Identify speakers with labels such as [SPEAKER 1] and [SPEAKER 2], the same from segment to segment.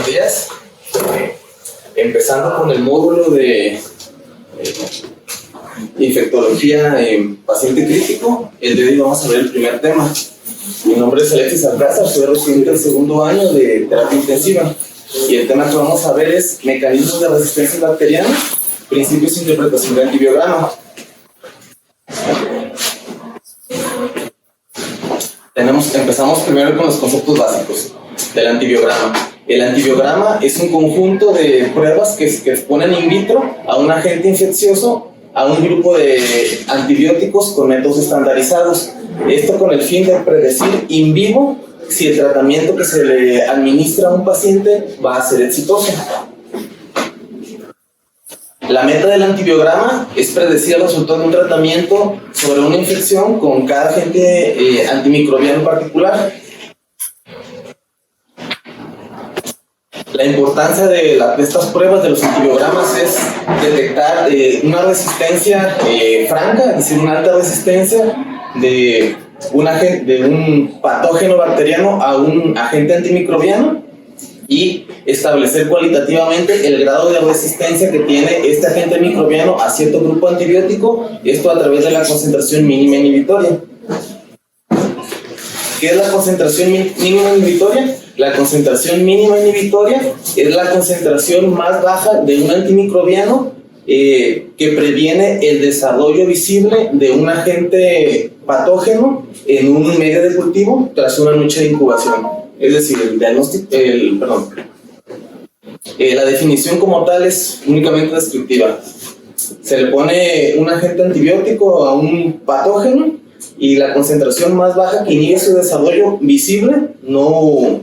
[SPEAKER 1] buenos días. Empezando con el módulo de infectología en paciente crítico, el de hoy vamos a ver el primer tema. Mi nombre es Alexis Alcázar, soy residente del segundo año de terapia intensiva y el tema que vamos a ver es mecanismos de resistencia bacteriana, principios de interpretación del antibiograma. Empezamos primero con los conceptos básicos del antibiograma. El antibiograma es un conjunto de pruebas que exponen in vitro a un agente infeccioso a un grupo de antibióticos con métodos estandarizados. Esto con el fin de predecir in vivo si el tratamiento que se le administra a un paciente va a ser exitoso. La meta del antibiograma es predecir el resultado de un tratamiento sobre una infección con cada agente antimicrobiano en particular. La importancia de estas pruebas de los antibiogramas es detectar una resistencia franca, es decir, una alta resistencia de un patógeno bacteriano a un agente antimicrobiano y establecer cualitativamente el grado de resistencia que tiene este agente microbiano a cierto grupo antibiótico, esto a través de la concentración mínima inhibitoria. ¿Qué es la concentración mínima inhibitoria? La concentración mínima inhibitoria es la concentración más baja de un antimicrobiano que previene el desarrollo visible de un agente patógeno en un medio de cultivo tras una noche de incubación. Es decir, la definición como tal es únicamente descriptiva. Se le pone un agente antibiótico a un patógeno y la concentración más baja que inhibe su desarrollo visible, no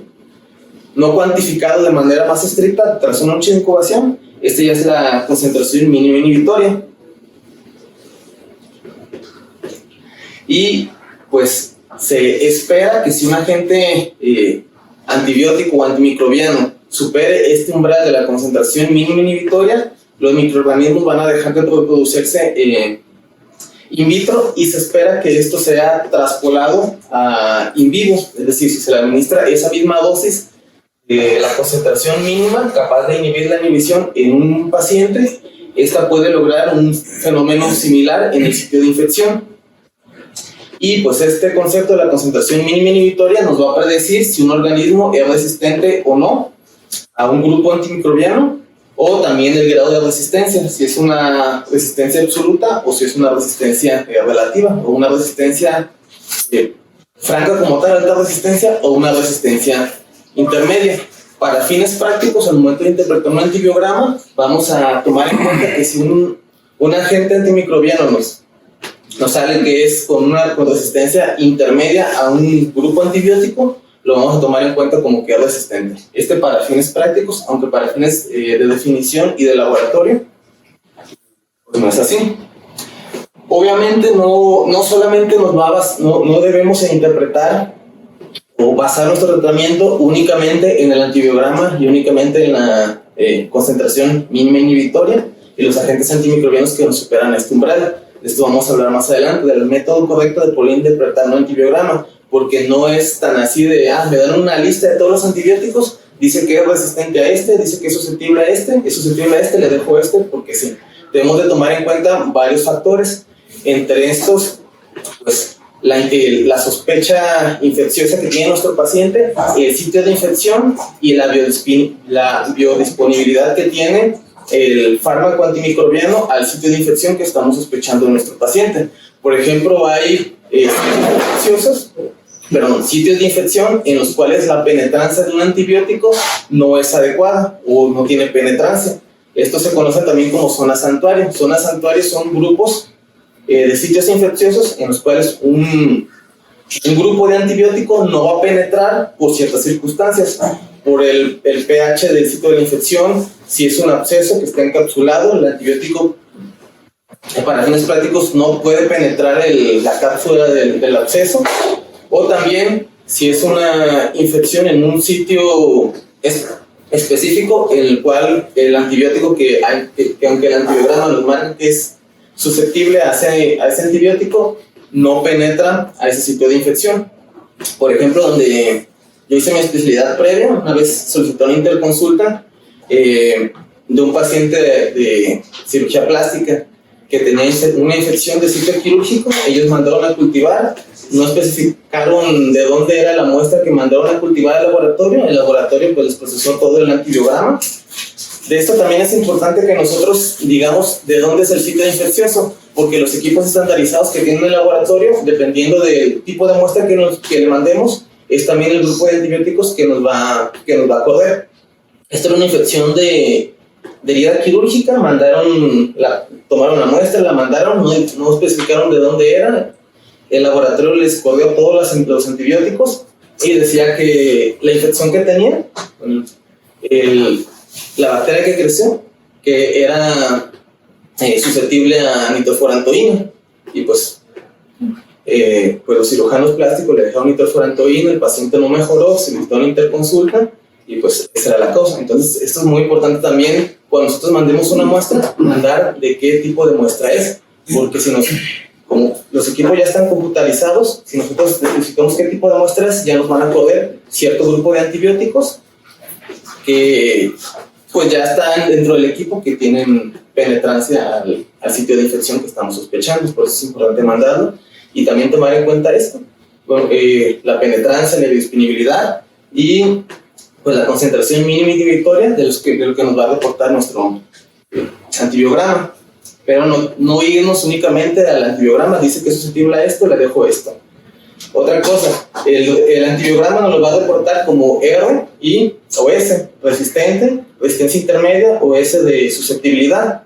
[SPEAKER 1] cuantificado de manera más estricta tras una noche de incubación, esta ya es la concentración mínima inhibitoria. Y pues se espera que si un agente antibiótico o antimicrobiano supere este umbral de la concentración mínima inhibitoria, los microorganismos van a dejar de reproducirse in vitro y se espera que esto sea traspolado a in vivo, es decir, si se le administra esa misma dosis de la concentración mínima capaz de inhibir la inhibición en un paciente, esta puede lograr un fenómeno similar en el sitio de infección. Y pues este concepto de la concentración mínima inhibitoria nos va a predecir si un organismo es resistente o no a un grupo antimicrobiano, o también el grado de resistencia, si es una resistencia absoluta o si es una resistencia relativa, o una resistencia franca como tal, alta resistencia, o una resistencia intermedia. Para fines prácticos, al momento de interpretar un antibiograma, vamos a tomar en cuenta que si un agente antimicrobiano nos sale que es con resistencia intermedia a un grupo antibiótico, lo vamos a tomar en cuenta como que es resistente. Para fines prácticos, aunque para fines de definición y de laboratorio, pues no es así. Obviamente no solamente no debemos interpretar o basar nuestro tratamiento únicamente en el antibiograma y únicamente en la concentración mínima inhibitoria y los agentes antimicrobianos que nos superan este umbral. De esto vamos a hablar más adelante, del método correcto de poder interpretar un antibiograma, porque no es tan así de, me dan una lista de todos los antibióticos, dice que es resistente a este, dice que es susceptible a este, le dejo este, porque sí. Debemos de tomar en cuenta varios factores, entre estos, pues, la sospecha infecciosa que tiene nuestro paciente, el sitio de infección y la biodisponibilidad que tiene el fármaco antimicrobiano al sitio de infección que estamos sospechando de nuestro paciente. Por ejemplo, hay sitios de infección en los cuales la penetrancia de un antibiótico no es adecuada o no tiene penetrancia. Esto se conoce también como zonas santuario. Zonas santuarios son grupos de sitios infecciosos en los cuales un grupo de antibiótico no va a penetrar por ciertas circunstancias, por el pH del sitio de la infección. Si es un absceso que está encapsulado, el antibiótico para fines prácticos no puede penetrar la cápsula del absceso, o también si es una infección en un sitio específico en el cual el antibiótico que aunque el antibiograma nos marca que es susceptible a ese antibiótico, no penetra a ese sitio de infección. Por ejemplo, donde yo hice mi especialidad previa, una vez solicité una interconsulta de un paciente de cirugía plástica que tenía una infección de sitio quirúrgico. Ellos mandaron a cultivar, no especificaron de dónde era la muestra que mandaron a cultivar al laboratorio. El laboratorio pues les procesó todo el antibiograma. De esto también es importante que nosotros digamos de dónde es el sitio infeccioso, porque los equipos estandarizados que tiene el laboratorio, dependiendo del tipo de muestra que le mandemos, es también el grupo de antibióticos que nos va a correr. Esta era una infección de herida quirúrgica, tomaron la muestra, la mandaron, no especificaron de dónde era. El laboratorio les corrió todos los antibióticos y decía que la infección que tenía, la bacteria que creció, que era susceptible a nitrofurantoína. Y pues los cirujanos plásticos le dejaron nitrofurantoína, el paciente no mejoró, se necesitó una interconsulta y pues esa era la causa. Entonces esto es muy importante también cuando nosotros mandemos una muestra, mandar de qué tipo de muestra es, porque como los equipos ya están computarizados, si nosotros especificamos qué tipo de muestra es, ya nos van a correr cierto grupo de antibióticos que pues ya están dentro del equipo, que tienen penetrancia al sitio de infección que estamos sospechando. Por eso es importante mandarlo y también tomar en cuenta esto, la penetrancia, la biodisponibilidad y pues la concentración mínima inhibitoria de lo que nos va a reportar nuestro antibiograma. Pero no irnos únicamente al antibiograma, dice que es susceptible a esto, le dejo esto. Otra cosa, el antibiograma nos lo va a reportar como R, I o S, resistente, resistencia intermedia o S de susceptibilidad.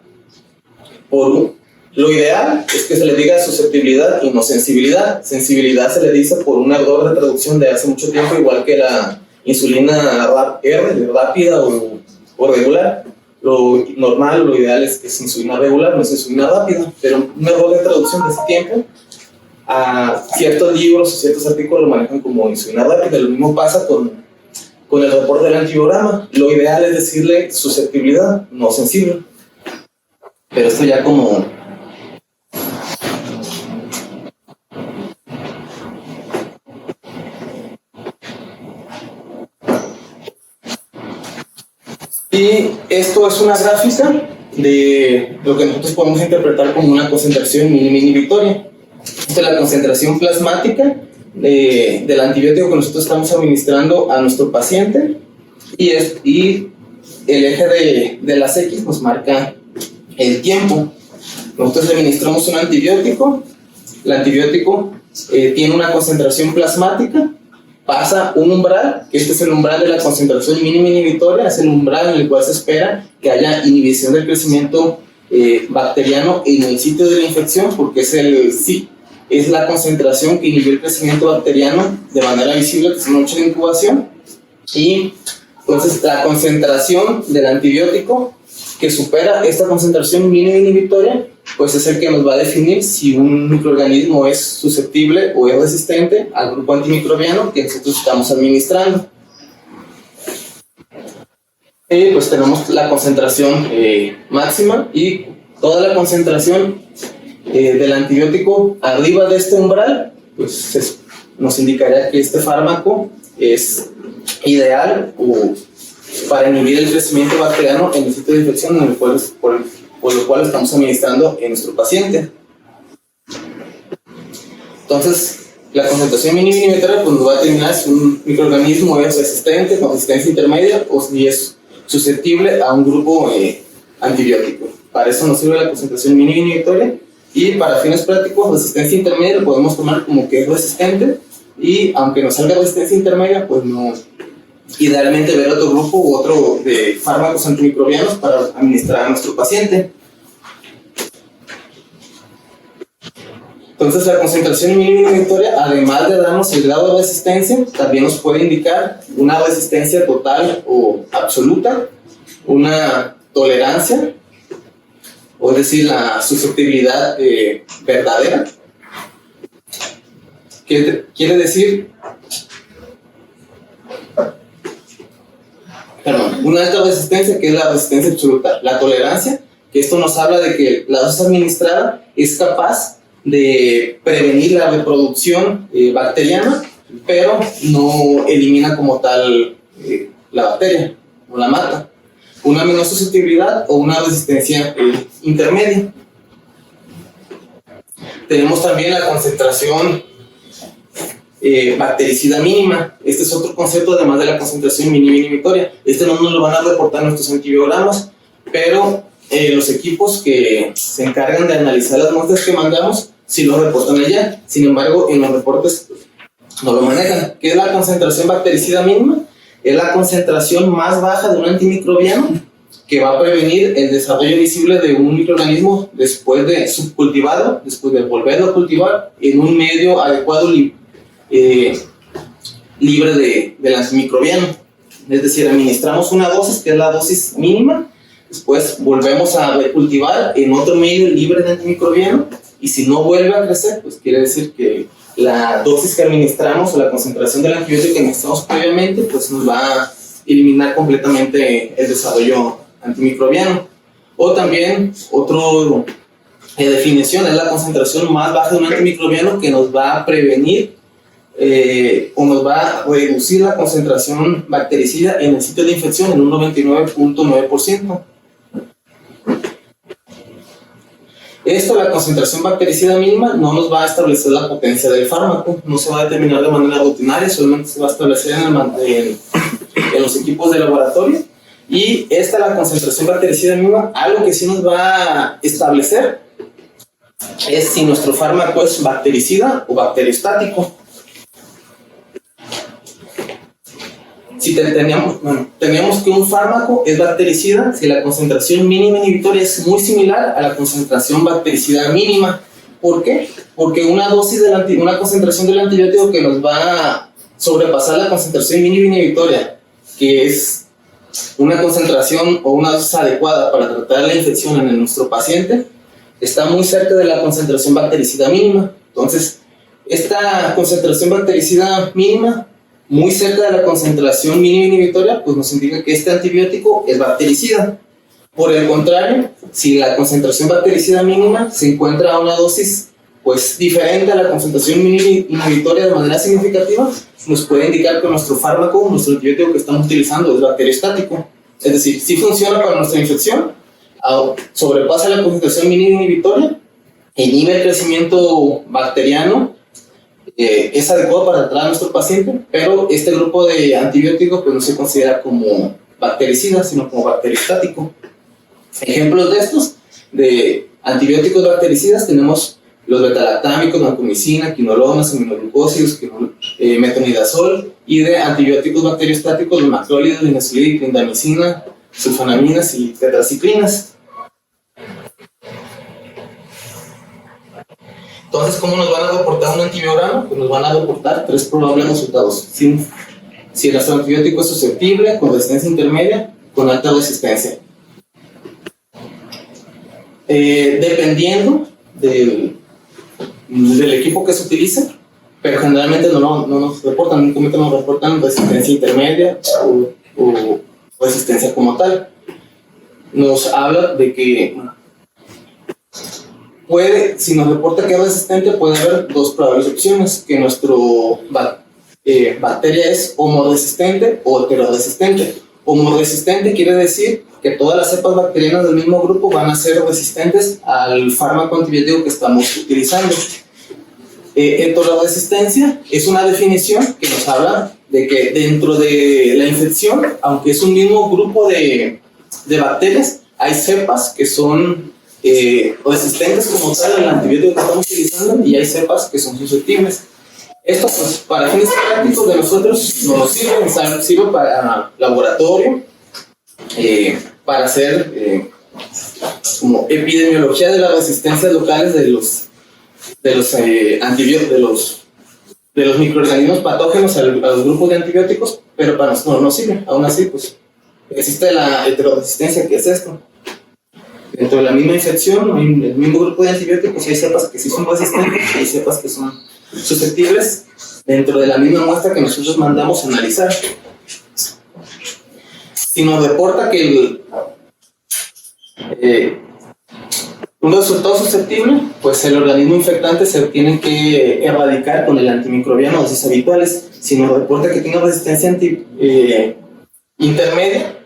[SPEAKER 1] Lo ideal es que se le diga susceptibilidad y no sensibilidad. Sensibilidad se le dice por un error de traducción de hace mucho tiempo, igual que la insulina R, rápida o regular. Lo normal o lo ideal es que es insulina regular, no es insulina rápida, pero un error de traducción de ese tiempo, a ciertos libros o ciertos artículos lo manejan como insulina rápida. Lo mismo pasa con el reporte del antibiograma. Lo ideal es decirle susceptibilidad, no sensible. Pero esto ya como... Y esto es una gráfica de lo que nosotros podemos interpretar como una concentración mínima inhibitoria. Esta es la concentración plasmática del antibiótico que nosotros estamos administrando a nuestro paciente, y el eje de las X nos marca el tiempo. Nosotros administramos un antibiótico, el antibiótico tiene una concentración plasmática, pasa un umbral, que este es el umbral de la concentración mínima inhibitoria, es el umbral en el cual se espera que haya inhibición del crecimiento bacteriano en el sitio de la infección, porque es la concentración que inhibe el crecimiento bacteriano de manera visible, que es una noche de incubación. Y entonces la concentración del antibiótico que supera esta concentración mínima inhibitoria, pues es el que nos va a definir si un microorganismo es susceptible o es resistente al grupo antimicrobiano que nosotros estamos administrando. Pues tenemos la concentración máxima, y toda la concentración del antibiótico arriba de este umbral, pues nos indicaría que este fármaco es ideal para inhibir el crecimiento bacteriano en el sitio de infección por lo cual estamos administrando en nuestro paciente. Entonces, la concentración mínima inhibitoria pues nos va a determinar si un microorganismo es resistente, con resistencia intermedia, o si es susceptible a un grupo antibiótico. Para eso nos sirve la concentración mínima inhibitoria, y para fines prácticos, resistencia intermedia lo podemos tomar como que es resistente, y aunque nos salga resistencia intermedia, pues no. Idealmente ver otro grupo u otro de fármacos antimicrobianos para administrar a nuestro paciente. Entonces la concentración mínima inhibitoria, además de darnos el grado de resistencia, también nos puede indicar una resistencia total o absoluta, una tolerancia, o es decir, la susceptibilidad verdadera. Quiere decir una alta resistencia, que es la resistencia absoluta. La tolerancia, que esto nos habla de que la dosis administrada es capaz de prevenir la reproducción bacteriana pero no elimina como tal la bacteria o la mata. Una menor susceptibilidad o una resistencia intermedia. Tenemos también la concentración bactericida mínima. Este es otro concepto, además de la concentración mínima inhibitoria. Este no nos lo van a reportar nuestros antibiogramas, pero los equipos que se encargan de analizar las muestras que mandamos sí lo reportan allá. Sin embargo, en los reportes no lo manejan. ¿Qué es la concentración bactericida mínima? Es la concentración más baja de un antimicrobiano que va a prevenir el desarrollo visible de un microorganismo después de subcultivado, después de volverlo a cultivar en un medio adecuado libre del antimicrobiano. Es decir, administramos una dosis, que es la dosis mínima, después volvemos a recultivar en otro medio libre de antimicrobiano, y si no vuelve a crecer, pues quiere decir que la dosis que administramos o la concentración del antibiótico que necesitamos previamente, pues nos va a eliminar completamente el desarrollo antimicrobiano. O también, otra definición es la concentración más baja de un antimicrobiano que nos va a prevenir o nos va a reducir la concentración bactericida en el sitio de infección en un 99.9%. Esto, la concentración bactericida mínima, no nos va a establecer la potencia del fármaco, no se va a determinar de manera rutinaria, solamente se va a establecer en los equipos de laboratorio. Y esta, la concentración bactericida mínima, algo que sí nos va a establecer es si nuestro fármaco es bactericida o bacteriostático. Si teníamos que un fármaco es bactericida si la concentración mínima inhibitoria es muy similar a la concentración bactericida mínima. ¿Por qué? Porque una concentración del antibiótico que nos va a sobrepasar la concentración mínima inhibitoria, que es una concentración o una dosis adecuada para tratar la infección en nuestro paciente, está muy cerca de la concentración bactericida mínima. Entonces, esta concentración bactericida mínima, muy cerca de la concentración mínima inhibitoria, pues nos indica que este antibiótico es bactericida. Por el contrario, si la concentración bactericida mínima se encuentra a una dosis pues diferente a la concentración mínima inhibitoria de manera significativa, nos puede indicar que nuestro fármaco, nuestro antibiótico que estamos utilizando es bacteriostático. Es decir, sí funciona para nuestra infección, sobrepasa la concentración mínima inhibitoria, inhibe el crecimiento bacteriano, es adecuado para tratar a nuestro paciente, pero este grupo de antibióticos pues no se considera como bactericida, sino como bacteriostático. Ejemplos de estos, de antibióticos bactericidas, tenemos los betalactámicos, vancomicina, quinolonas, aminoglucósidos, metronidazol, y de antibióticos bacteriostáticos, los macrólidos, linezolid, clindamicina, sulfonaminas y tetraciclinas. Entonces, ¿cómo nos van a reportar un antibiograma? Pues nos van a reportar tres probables resultados. Si nuestro antibiótico es susceptible, con resistencia intermedia, con alta resistencia. Dependiendo del equipo que se utilice, pero generalmente no nos reportan, únicamente nos reportan resistencia intermedia o resistencia como tal. Nos habla de que si nos reporta que es resistente, puede haber dos probables opciones: que nuestro bacteria es homoresistente o heteroresistente. Homoresistente quiere decir que todas las cepas bacterianas del mismo grupo van a ser resistentes al fármaco antibiótico que estamos utilizando. Heteroresistencia es una definición que nos habla de que dentro de la infección, aunque es un mismo grupo de bacterias, hay cepas que son resistentes como tal al antibiótico que estamos utilizando y hay cepas que son susceptibles. Esto, pues, para fines prácticos de nosotros nos sirve para laboratorio, para hacer como epidemiología de las resistencias locales de los antibióticos, de los microorganismos patógenos a los grupos de antibióticos, pero para nosotros no sirve. Aún así, pues, existe la heteroresistencia, que es esto. Dentro de la misma infección, en el mismo grupo de antibióticos, hay cepas que sí son resistentes y hay cepas que son susceptibles dentro de la misma muestra que nosotros mandamos a analizar. Si nos reporta que Un resultado susceptible, pues el organismo infectante se tiene que erradicar con el antimicrobiano a dosis habituales. Si nos reporta que tiene resistencia intermedia,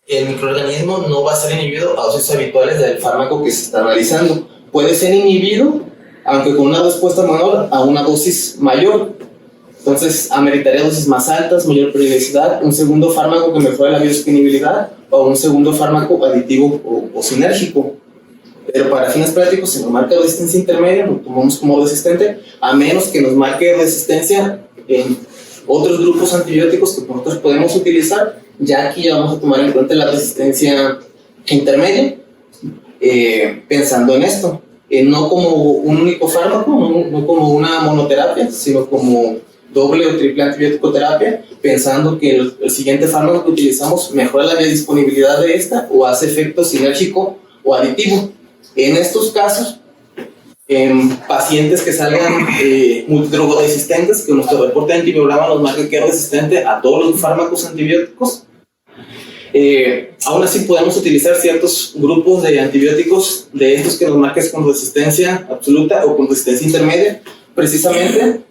[SPEAKER 1] el microorganismo no va a ser inhibido a dosis habituales del fármaco que se está analizando. Puede ser inhibido, aunque con una respuesta menor a una dosis mayor. Entonces, ameritaría dosis más altas, mayor periodicidad, un segundo fármaco que mejore la biodisponibilidad o un segundo fármaco aditivo o sinérgico. Pero para fines prácticos, si nos marca resistencia intermedia, lo tomamos como resistente, a menos que nos marque resistencia en otros grupos antibióticos que nosotros podemos utilizar. Ya aquí ya vamos a tomar en cuenta la resistencia intermedia, pensando en esto, no como un único fármaco, no como una monoterapia, sino como doble o triple antibiótico terapia, pensando que el siguiente fármaco que utilizamos mejora la biodisponibilidad de esta o hace efecto sinérgico o aditivo. En estos casos, en pacientes que salgan multidrogoresistentes, que nuestro reporte de antibiograma nos marque que es resistente a todos los fármacos antibióticos, aún así podemos utilizar ciertos grupos de antibióticos de estos que nos marques con resistencia absoluta o con resistencia intermedia, precisamente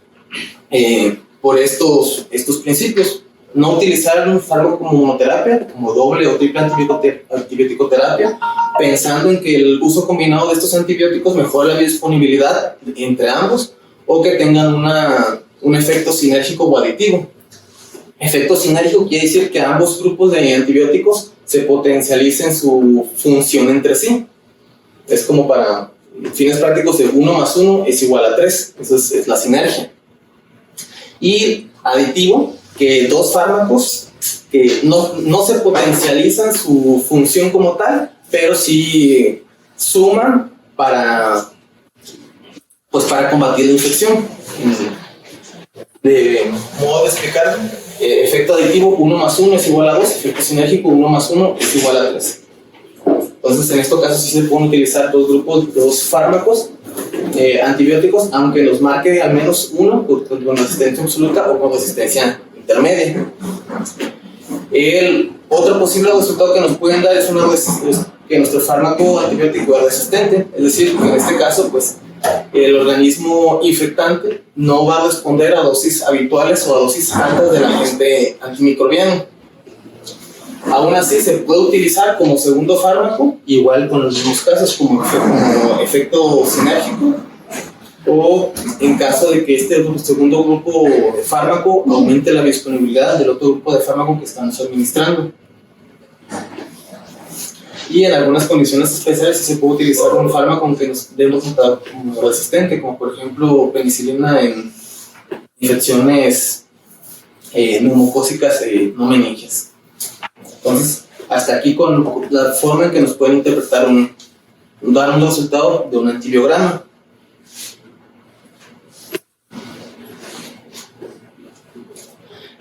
[SPEAKER 1] por estos principios. No utilizar un fármaco como monoterapia, como doble o triple antibiótico terapia, pensando en que el uso combinado de estos antibióticos mejora la biodisponibilidad entre ambos o que tengan un efecto sinérgico o aditivo. Efecto sinérgico quiere decir que ambos grupos de antibióticos se potencialicen su función entre sí. Es como para fines prácticos de 1 más 1 es igual a 3. Eso es la sinergia. Y aditivo, que dos fármacos que no se potencializan su función como tal, pero sí suman para combatir la infección. De modo de explicar, efecto aditivo 1 más 1 es igual a 2, efecto sinérgico 1 más 1 es igual a 3. Entonces, en este caso sí se pueden utilizar dos fármacos antibióticos, aunque nos marque al menos uno con resistencia absoluta o con resistencia intermedia. El otro posible resultado que nos pueden dar es que nuestro fármaco antibiótico es resistente, es decir, que en este caso, pues, el organismo infectante no va a responder a dosis habituales o a dosis altas del agente antimicrobiano. Aún así, se puede utilizar como segundo fármaco, igual con los mismos casos, como efecto sinérgico, o en caso de que este segundo grupo de fármaco aumente la disponibilidad del otro grupo de fármaco que estamos administrando. Y en algunas condiciones especiales se puede utilizar un fármaco que nos dé un resultado como resistente, como por ejemplo penicilina en infecciones neumocócicas no meningias. Entonces, hasta aquí con la forma en que nos pueden interpretar dar un resultado de un antibiograma.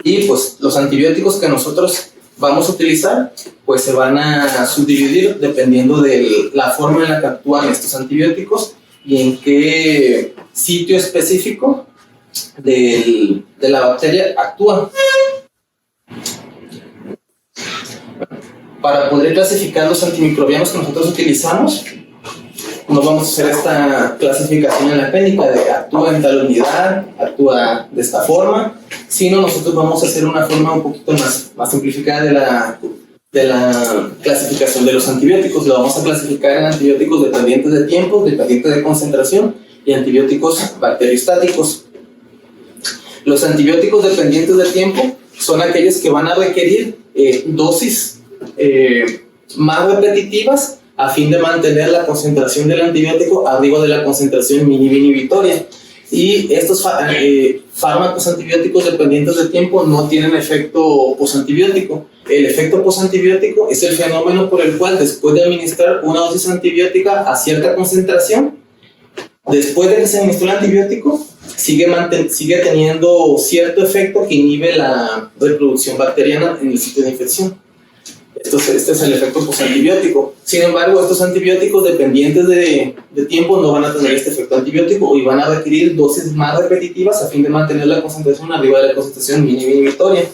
[SPEAKER 1] Y pues los antibióticos que nosotros vamos a utilizar, pues se van a subdividir dependiendo de la forma en la que actúan estos antibióticos y en qué sitio específico de la bacteria actúan. Para poder clasificar los antimicrobianos que nosotros utilizamos, no vamos a hacer esta clasificación en la clínica de actúa en tal unidad, actúa de esta forma, sino nosotros vamos a hacer una forma un poquito más simplificada de la clasificación de los antibióticos. Lo vamos a clasificar en antibióticos dependientes de tiempo, dependientes de concentración y antibióticos bacteriostáticos. Los antibióticos dependientes de tiempo son aquellos que van a requerir dosis más repetitivas a fin de mantener la concentración del antibiótico arriba de la concentración mínima inhibitoria. Y estos fármacos antibióticos dependientes de tiempo no tienen efecto posantibiótico. El efecto posantibiótico es el fenómeno por el cual después de administrar una dosis antibiótica a cierta concentración, después de que se administró el antibiótico, sigue teniendo cierto efecto que inhibe la reproducción bacteriana en el sitio de infección. Este es el efecto posantibiótico. Sin embargo, estos antibióticos dependientes de tiempo no van a tener este efecto antibiótico y van a requerir dosis más repetitivas a fin de mantener la concentración arriba de la concentración mínima inhibitoria.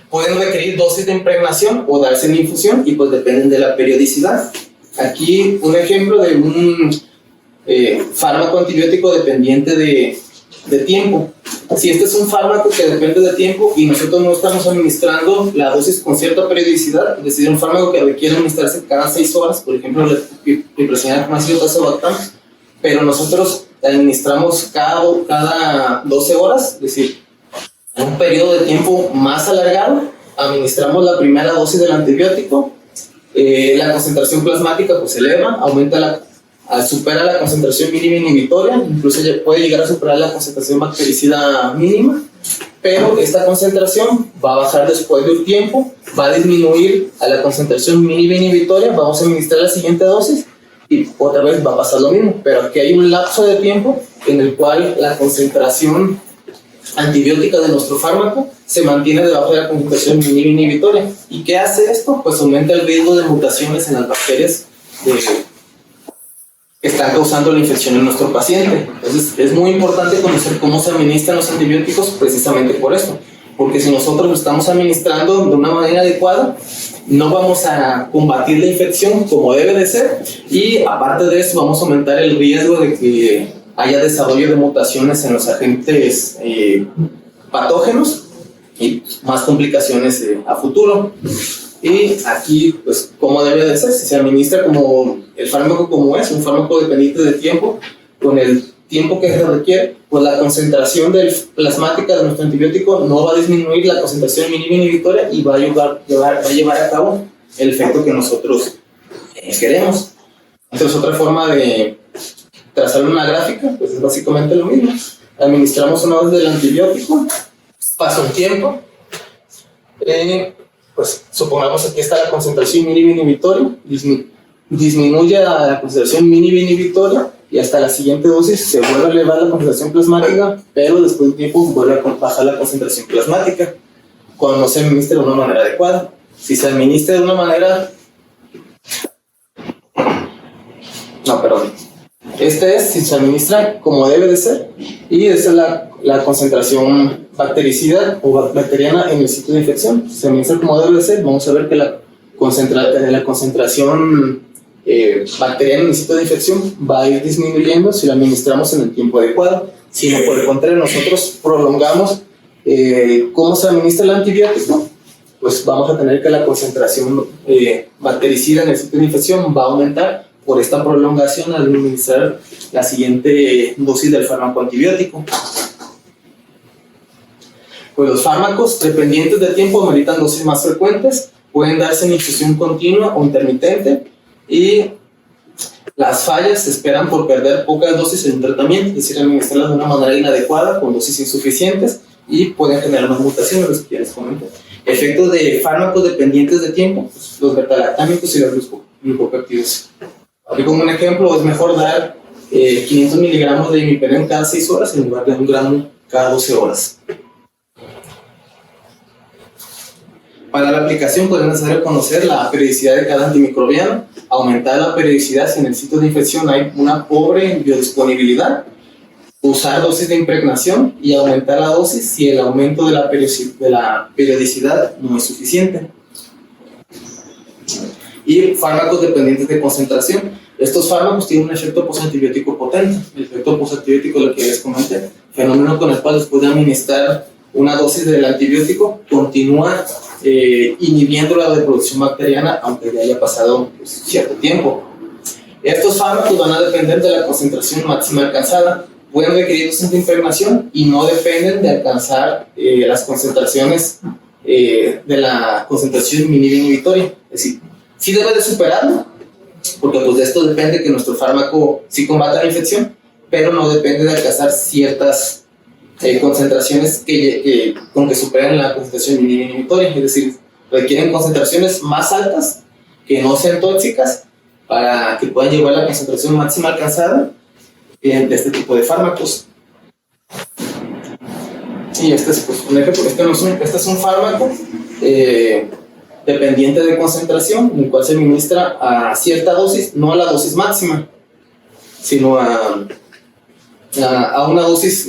[SPEAKER 1] Pueden requerir dosis de impregnación o darse en infusión y pues dependen de la periodicidad. aquí un ejemplo de un fármaco antibiótico dependiente de tiempo. Si este es un fármaco que depende de tiempo y nosotros no estamos administrando la dosis con cierta periodicidad, es decir, un fármaco que requiere administrarse cada 6 horas, por ejemplo, la piperacillina con ácido tazobactam, pero nosotros administramos cada 12 horas, es decir, en un periodo de tiempo más alargado, administramos la primera dosis del antibiótico, la concentración plasmática pues se eleva, supera la concentración mínima inhibitoria, incluso puede llegar a superar la concentración bactericida mínima, pero esta concentración va a bajar después de un tiempo, va a disminuir a la concentración mínima inhibitoria, vamos a administrar la siguiente dosis y otra vez va a pasar lo mismo, pero aquí hay un lapso de tiempo en el cual la concentración antibiótica de nuestro fármaco se mantiene debajo de la concentración mínima inhibitoria. ¿Y qué hace esto? Pues aumenta el riesgo de mutaciones en las bacterias que están causando la infección en nuestro paciente. Entonces es muy importante conocer cómo se administran los antibióticos precisamente por esto, porque si nosotros lo estamos administrando de una manera adecuada, no vamos a combatir la infección como debe de ser, y aparte de eso vamos a aumentar el riesgo de que haya desarrollo de mutaciones en los agentes patógenos y más complicaciones a futuro. Y aquí, pues, ¿cómo debe de ser? Si se administra como el fármaco como es, un fármaco dependiente de tiempo, con el tiempo que se requiere, pues la concentración plasmática de nuestro antibiótico no va a disminuir la concentración mínima inhibitoria y va a llevar a cabo el efecto que nosotros queremos. Entonces, otra forma de trazar una gráfica, pues es básicamente lo mismo. Administramos una dosis del antibiótico, pasa un tiempo, pues supongamos aquí está la concentración mínima inhibitoria, disminuye a la concentración mínima inhibitoria y hasta la siguiente dosis se vuelve a elevar la concentración plasmática, pero después de un tiempo vuelve a bajar la concentración plasmática cuando no se administra de una manera adecuada. Si se administra de una manera... Este es si se administra como debe de ser, y esa es la concentración bactericida o bacteriana en el sitio de infección. Si se administra como debe de ser, vamos a ver que la concentración bacteriana en el sitio de infección va a ir disminuyendo si la administramos en el tiempo adecuado. Si no, por el contrario, nosotros prolongamos cómo se administra el antibiótico, pues vamos a tener que la concentración bactericida en el sitio de infección va a aumentar por esta prolongación al administrar la siguiente dosis del fármaco antibiótico. Pues los fármacos dependientes de tiempo ameritan dosis más frecuentes, pueden darse en infusión continua o intermitente, y las fallas se esperan por perder pocas dosis en un tratamiento, es decir, administrarlas de una manera inadecuada con dosis insuficientes, y pueden generar más mutaciones, los que ya les comenté. Efectos de fármacos dependientes de tiempo, pues, los beta-lactámicos y los glucopéptidos. Aquí como un ejemplo, es mejor dar 500 miligramos de imipenem cada 6 horas en lugar de 1 gramo cada 12 horas. Para la aplicación, pues es necesario conocer la periodicidad de cada antimicrobiano, aumentar la periodicidad si en el sitio de infección hay una pobre biodisponibilidad, usar dosis de impregnación y aumentar la dosis si el aumento de la periodicidad no es suficiente. Y fármacos dependientes de concentración. Estos fármacos tienen un efecto posantibiótico potente. El efecto posantibiótico, lo que les comenté, fenómeno con el cual después de administrar una dosis del antibiótico continúa inhibiendo la reproducción bacteriana aunque ya haya pasado cierto tiempo. Estos fármacos van a depender de la concentración máxima alcanzada, pueden requerir dosis de impregnación y no dependen de alcanzar las concentraciones de la concentración mínima inhibitoria. Es decir, sí debe de superarlo, porque pues de esto depende que nuestro fármaco sí combata la infección, pero no depende de alcanzar ciertas concentraciones con que superen la concentración mínima inhibitoria. Es decir, requieren concentraciones más altas que no sean tóxicas para que puedan llevar la concentración máxima alcanzada de este tipo de fármacos. Y este es pues, un ejemplo. Este es un fármaco dependiente de concentración, en el cual se administra a cierta dosis, no a la dosis máxima, sino a una dosis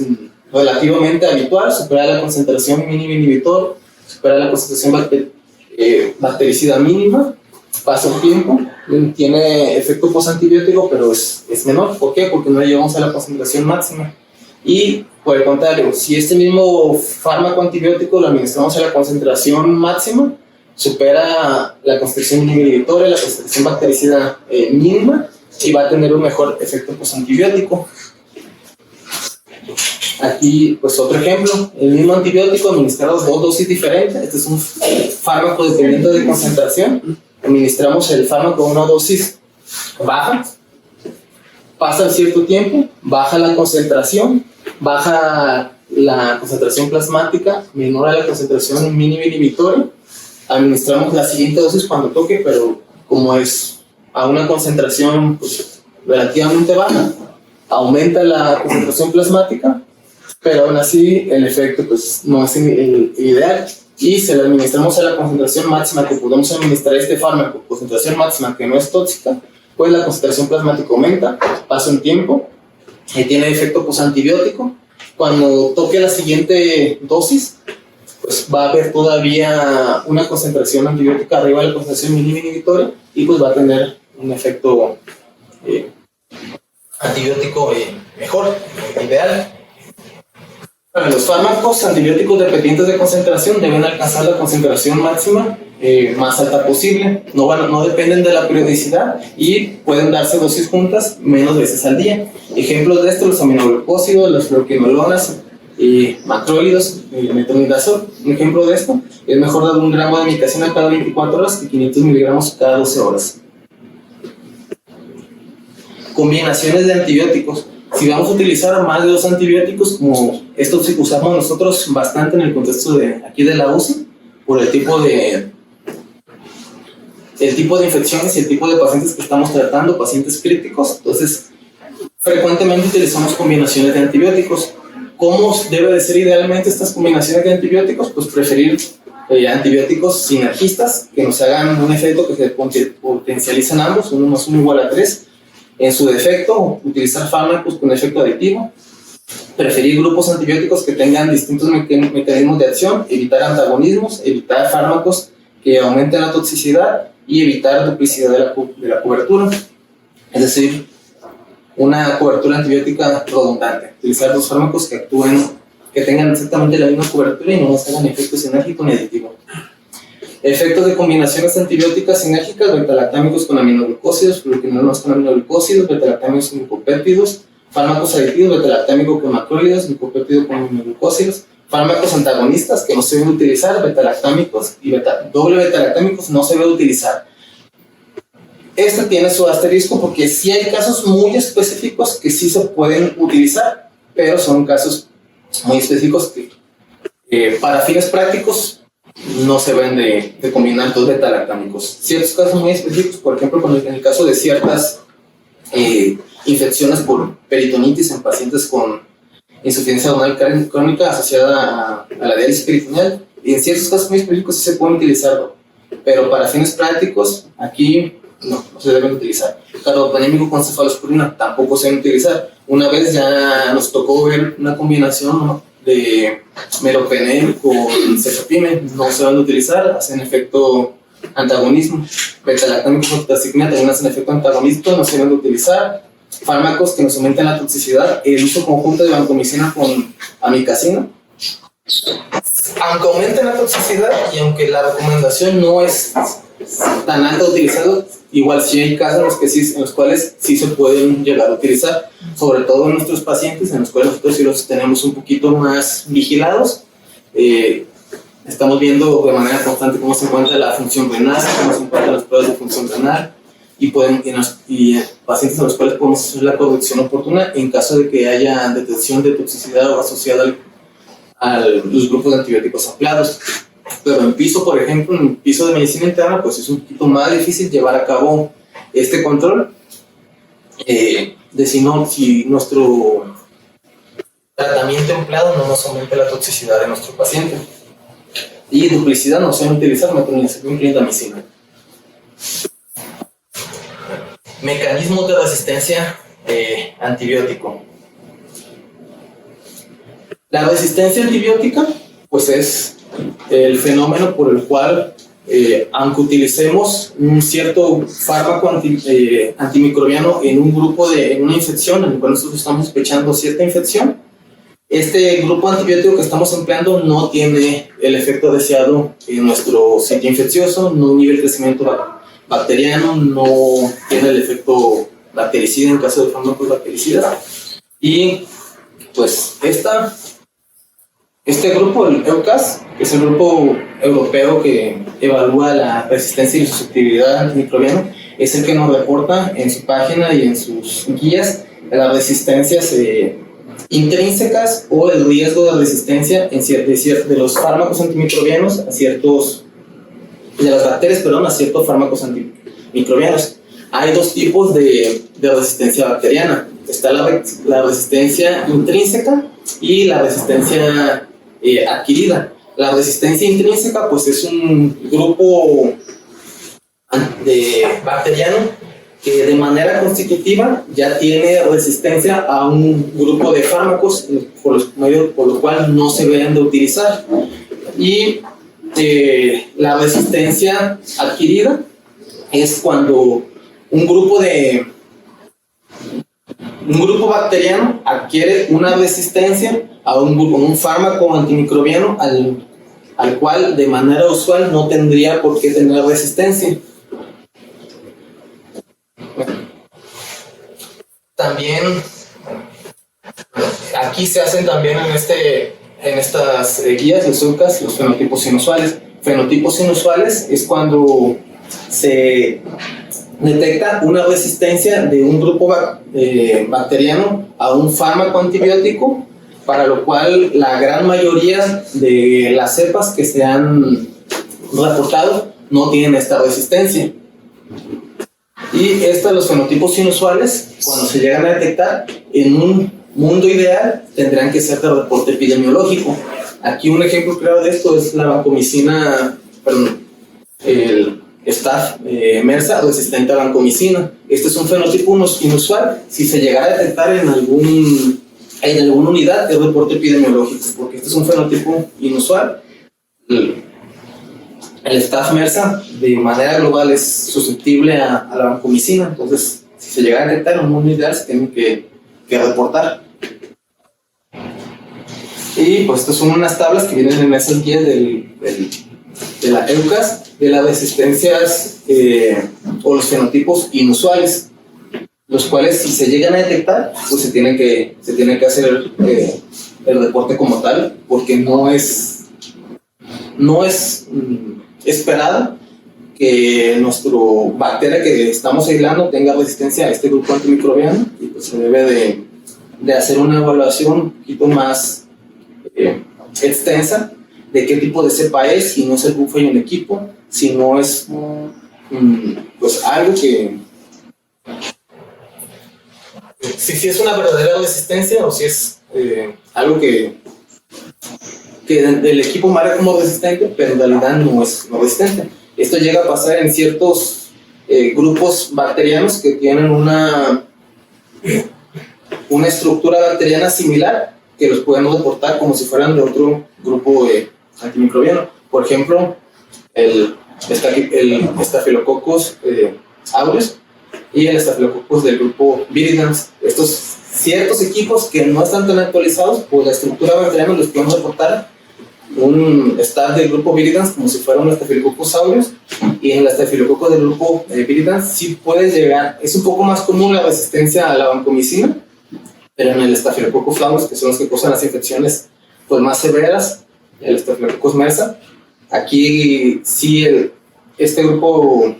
[SPEAKER 1] relativamente habitual, superar la concentración mínima inhibitor, superar la concentración bactericida mínima, pasa un tiempo, tiene efecto postantibiótico, pero es menor. ¿Por qué? Porque no llegamos a la concentración máxima. Y por el contrario, si este mismo fármaco antibiótico lo administramos a la concentración máxima, supera la concentración inhibitoria, la concentración bactericida mínima, y va a tener un mejor efecto postantibiótico. Aquí, pues otro ejemplo, el mismo antibiótico administrado a dos dosis diferentes. Este es un fármaco dependiente de concentración. Administramos el fármaco a una dosis baja, pasa cierto tiempo, baja la concentración plasmática, menor a la concentración mínima inhibitoria. Administramos la siguiente dosis cuando toque, pero como es a una concentración pues, relativamente baja, aumenta la concentración plasmática, pero aún así el efecto pues, no es el ideal. Y si le administramos a la concentración máxima que podemos administrar este fármaco, concentración máxima que no es tóxica, pues la concentración plasmática aumenta, pasa un tiempo, y tiene efecto posantibiótico. Cuando toque la siguiente dosis, pues va a haber todavía una concentración antibiótica arriba de la concentración mínima inhibitoria y pues va a tener un efecto antibiótico mejor, ideal. Los fármacos antibióticos dependientes de concentración deben alcanzar la concentración máxima más alta posible. No dependen de la periodicidad y pueden darse dosis juntas menos veces al día. Ejemplos de esto: los aminoglucósidos, las fluoroquinolonas, macrólidos, metronidazol. Un ejemplo de esto: es mejor dar 1 gramo de micacina cada 24 horas que 500 miligramos cada 12 horas. Combinaciones de antibióticos. Si vamos a utilizar más de 2 antibióticos, como estos usamos nosotros bastante en el contexto de aquí de la UCI, por el tipo de infecciones y el tipo de pacientes que estamos tratando, pacientes críticos, entonces frecuentemente utilizamos combinaciones de antibióticos. ¿Cómo debe de ser idealmente estas combinaciones de antibióticos? Pues preferir antibióticos sinergistas que nos hagan un efecto que se potencializan ambos, 1 más 1 igual a 3. En su defecto, utilizar fármacos con efecto aditivo, preferir grupos antibióticos que tengan distintos mecanismos de acción, evitar antagonismos, evitar fármacos que aumenten la toxicidad y evitar duplicidad de la cobertura, es decir, una cobertura antibiótica redundante. Utilizar 2 fármacos que tengan exactamente la misma cobertura y no nos hagan efecto sinérgico ni aditivo. Efectos de combinaciones antibióticas sinérgicas: betalactámicos con aminoglucósidos, fluoroquinolonas con aminoglucósidos, betalactámicos con glicopéptidos, fármacos aditivos, betalactámico con macrólidos, glicopéptido con aminoglucósidos, fármacos antagonistas que no se deben utilizar, betalactámicos y doble betalactámicos no se deben utilizar. Este tiene su asterisco porque sí hay casos muy específicos que sí se pueden utilizar, pero son casos muy específicos que para fines prácticos no se deben de combinar 2 betalactámicos. Ciertos casos muy específicos, por ejemplo, en el caso de ciertas infecciones por peritonitis en pacientes con insuficiencia renal crónica asociada a la diálisis peritoneal, y en ciertos casos muy específicos sí se pueden utilizarlo, pero para fines prácticos aquí no se deben utilizar. Carbapenémico con cefalosporina tampoco se deben utilizar. Una vez ya nos tocó ver una combinación, ¿no?, de meropenem con cefepime, no se van a utilizar, hacen efecto antagonismo. Betalactámicos con taciclina también hacen efecto antagonista, no se van a utilizar. Fármacos que nos aumentan la toxicidad, el uso conjunto de vancomicina con amicacina, aunque aumenten la toxicidad y aunque la recomendación no es tan alta de utilizarlo, igual sí hay casos en los cuales sí se pueden llegar a utilizar, sobre todo en nuestros pacientes, en los cuales nosotros sí los tenemos un poquito más vigilados. Estamos viendo de manera constante cómo se encuentra la función renal, cómo se encuentran las pruebas de función renal, y pacientes a los cuales podemos hacer la corrección oportuna en caso de que haya detección de toxicidad o asociada a los grupos de antibióticos empleados. Pero en piso, por ejemplo, en piso de medicina interna, pues es un poquito más difícil llevar a cabo este control de si nuestro tratamiento empleado no nos aumenta la toxicidad de nuestro paciente. Y duplicidad no se debe utilizar metronidazol y clindamicina. Mecanismos de resistencia antibiótico. La resistencia antibiótica pues es el fenómeno por el cual aunque utilicemos un cierto fármaco antimicrobiano en un grupo en una infección, en el cual nosotros estamos sospechando cierta infección, este grupo antibiótico que estamos empleando no tiene el efecto deseado en nuestro sitio infeccioso, no inhibe el crecimiento bacteriano, no tiene el efecto bactericida en caso de fármacos bactericidas. Y pues este grupo, el EUCAS, que es el grupo europeo que evalúa la resistencia y la susceptibilidad antimicrobiana, es el que nos reporta en su página y en sus guías las resistencias intrínsecas o el riesgo de resistencia de los fármacos antimicrobianos a ciertos, de las bacterias, perdón, a ciertos fármacos antimicrobianos. Hay dos tipos de resistencia bacteriana. Está la resistencia intrínseca y la resistencia adquirida. La resistencia intrínseca pues es un grupo bacteriano que de manera constitutiva ya tiene resistencia a un grupo de fármacos por lo cual no se deben de utilizar. Y la resistencia adquirida es cuando un grupo bacteriano adquiere una resistencia a un fármaco antimicrobiano al cual de manera usual no tendría por qué tener resistencia. También aquí se hacen también en estas guías, los EUCAS, los fenotipos inusuales. Fenotipos inusuales es cuando se detecta una resistencia de un grupo bacteriano a un fármaco antibiótico, para lo cual la gran mayoría de las cepas que se han reportado no tienen esta resistencia. Y los fenotipos inusuales, cuando se llegan a detectar, en un mundo ideal tendrán que ser de reporte epidemiológico. Aquí un ejemplo claro de esto es la vancomicina, el Staph MRSA resistente a vancomicina. Este es un fenotipo inusual. Si se llegara a detectar en alguna unidad, es reporte epidemiológico, porque este es un fenotipo inusual. El Staph MRSA de manera global es susceptible a la vancomicina, entonces si se llega a detectar en un mundo ideal se tienen que reportar. Y pues estas son unas tablas que vienen en esas guías de la EUCAS de las resistencias o los fenotipos inusuales, los cuales si se llegan a detectar pues se tiene que hacer el reporte como tal, porque no es esperado que nuestro bacteria que estamos aislando tenga resistencia a este grupo antimicrobiano, y pues se debe de hacer una evaluación un poquito más extensa de qué tipo de cepa es, si no es el bufo y el equipo, si no es pues algo que si es una verdadera resistencia o si es algo que del equipo marca como resistente, pero en realidad no es resistente. Esto llega a pasar en ciertos grupos bacterianos que tienen una estructura bacteriana similar, que los podemos reportar como si fueran de otro grupo antimicrobiano. Por ejemplo, el Staphylococcus aureus y el Staphylococcus del grupo Viridans. Estos ciertos equipos que no están tan actualizados, por la estructura bacteriana los podemos reportar un staff del grupo Viridans como si fuera un Staphylococcus aureus, y en el Staphylococcus del grupo Viridans sí puede llegar, es un poco más común la resistencia a la vancomicina, pero en el Staphylococcus aureus, que son los que causan las infecciones pues más severas, el Staphylococcus MRSA, aquí sí este grupo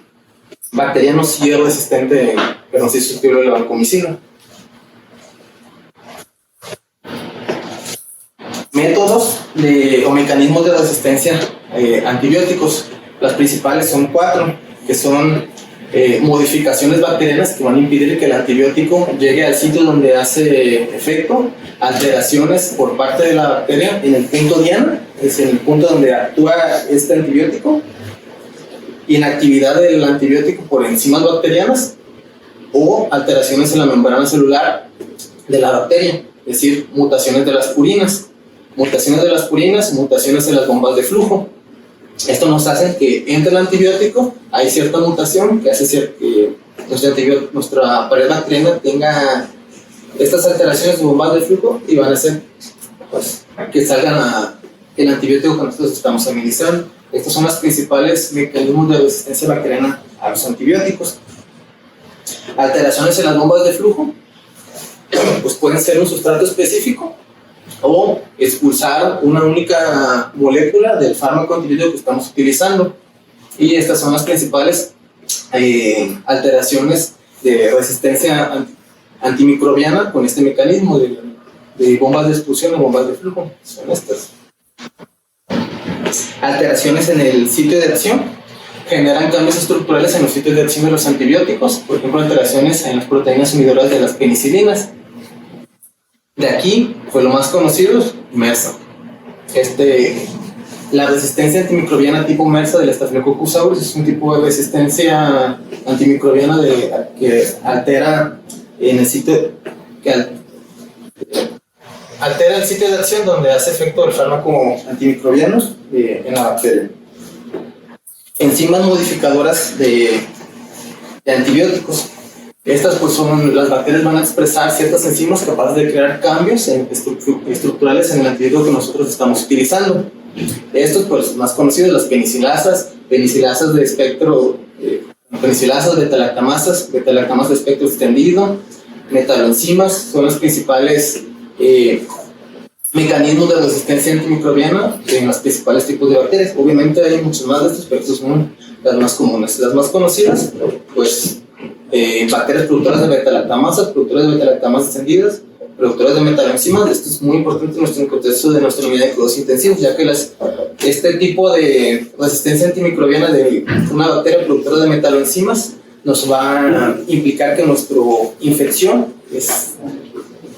[SPEAKER 1] bacteriano sí es resistente, pero no sí es susceptible a la vancomicina. Métodos o mecanismos de resistencia a antibióticos. Las principales son 4, que son modificaciones bacterianas que van a impedir que el antibiótico llegue al sitio donde hace efecto, alteraciones por parte de la bacteria en el punto diana, es en el punto donde actúa este antibiótico, inactividad del antibiótico por enzimas bacterianas o alteraciones en la membrana celular de la bacteria, es decir, mutaciones de las purinas. Mutaciones en las bombas de flujo. Esto nos hace que entre el antibiótico, hay cierta mutación que hace que nuestra pared bacteriana tenga estas alteraciones de bombas de flujo y van a hacer pues, que salgan el antibiótico que nosotros estamos administrando. Estos son los principales mecanismos de resistencia bacteriana a los antibióticos. Alteraciones en las bombas de flujo pues pueden ser un sustrato específico o expulsar una única molécula del fármaco antibiótico que estamos utilizando. Y estas son las principales alteraciones de resistencia antimicrobiana con este mecanismo de bombas de expulsión o bombas de flujo. Son estas. Alteraciones en el sitio de acción generan cambios estructurales en los sitios de acción de los antibióticos, por ejemplo, alteraciones en las proteínas unidoras de las penicilinas. De aquí fue lo más conocido, MRSA. La resistencia antimicrobiana tipo MRSA del Staphylococcus aureus es un tipo de resistencia antimicrobiana que altera en el sitio altera el sitio de acción donde hace efecto el fármaco antimicrobiano en la bacteria. Enzimas modificadoras de antibióticos. Estas pues las bacterias van a expresar ciertas enzimas capaces de crear cambios estructurales en el antibiótico que nosotros estamos utilizando. Estos pues más conocidos, las penicilasas de espectro, penicilasas, betalactamasas de espectro extendido, metaloenzimas son los principales mecanismos de resistencia antimicrobiana en los principales tipos de bacterias. Obviamente hay muchos más de estos, pero estos son las más comunes. Las más conocidas, pues bacterias productoras de betalactamasas, productoras de betalactamasas extendidas, productoras de metaloenzimas. Esto es muy importante en nuestro contexto de nuestra unidad de cuidados intensivos, ya que este tipo de resistencia antimicrobiana de una bacteria productora de metaloenzimas nos va a implicar que nuestra infección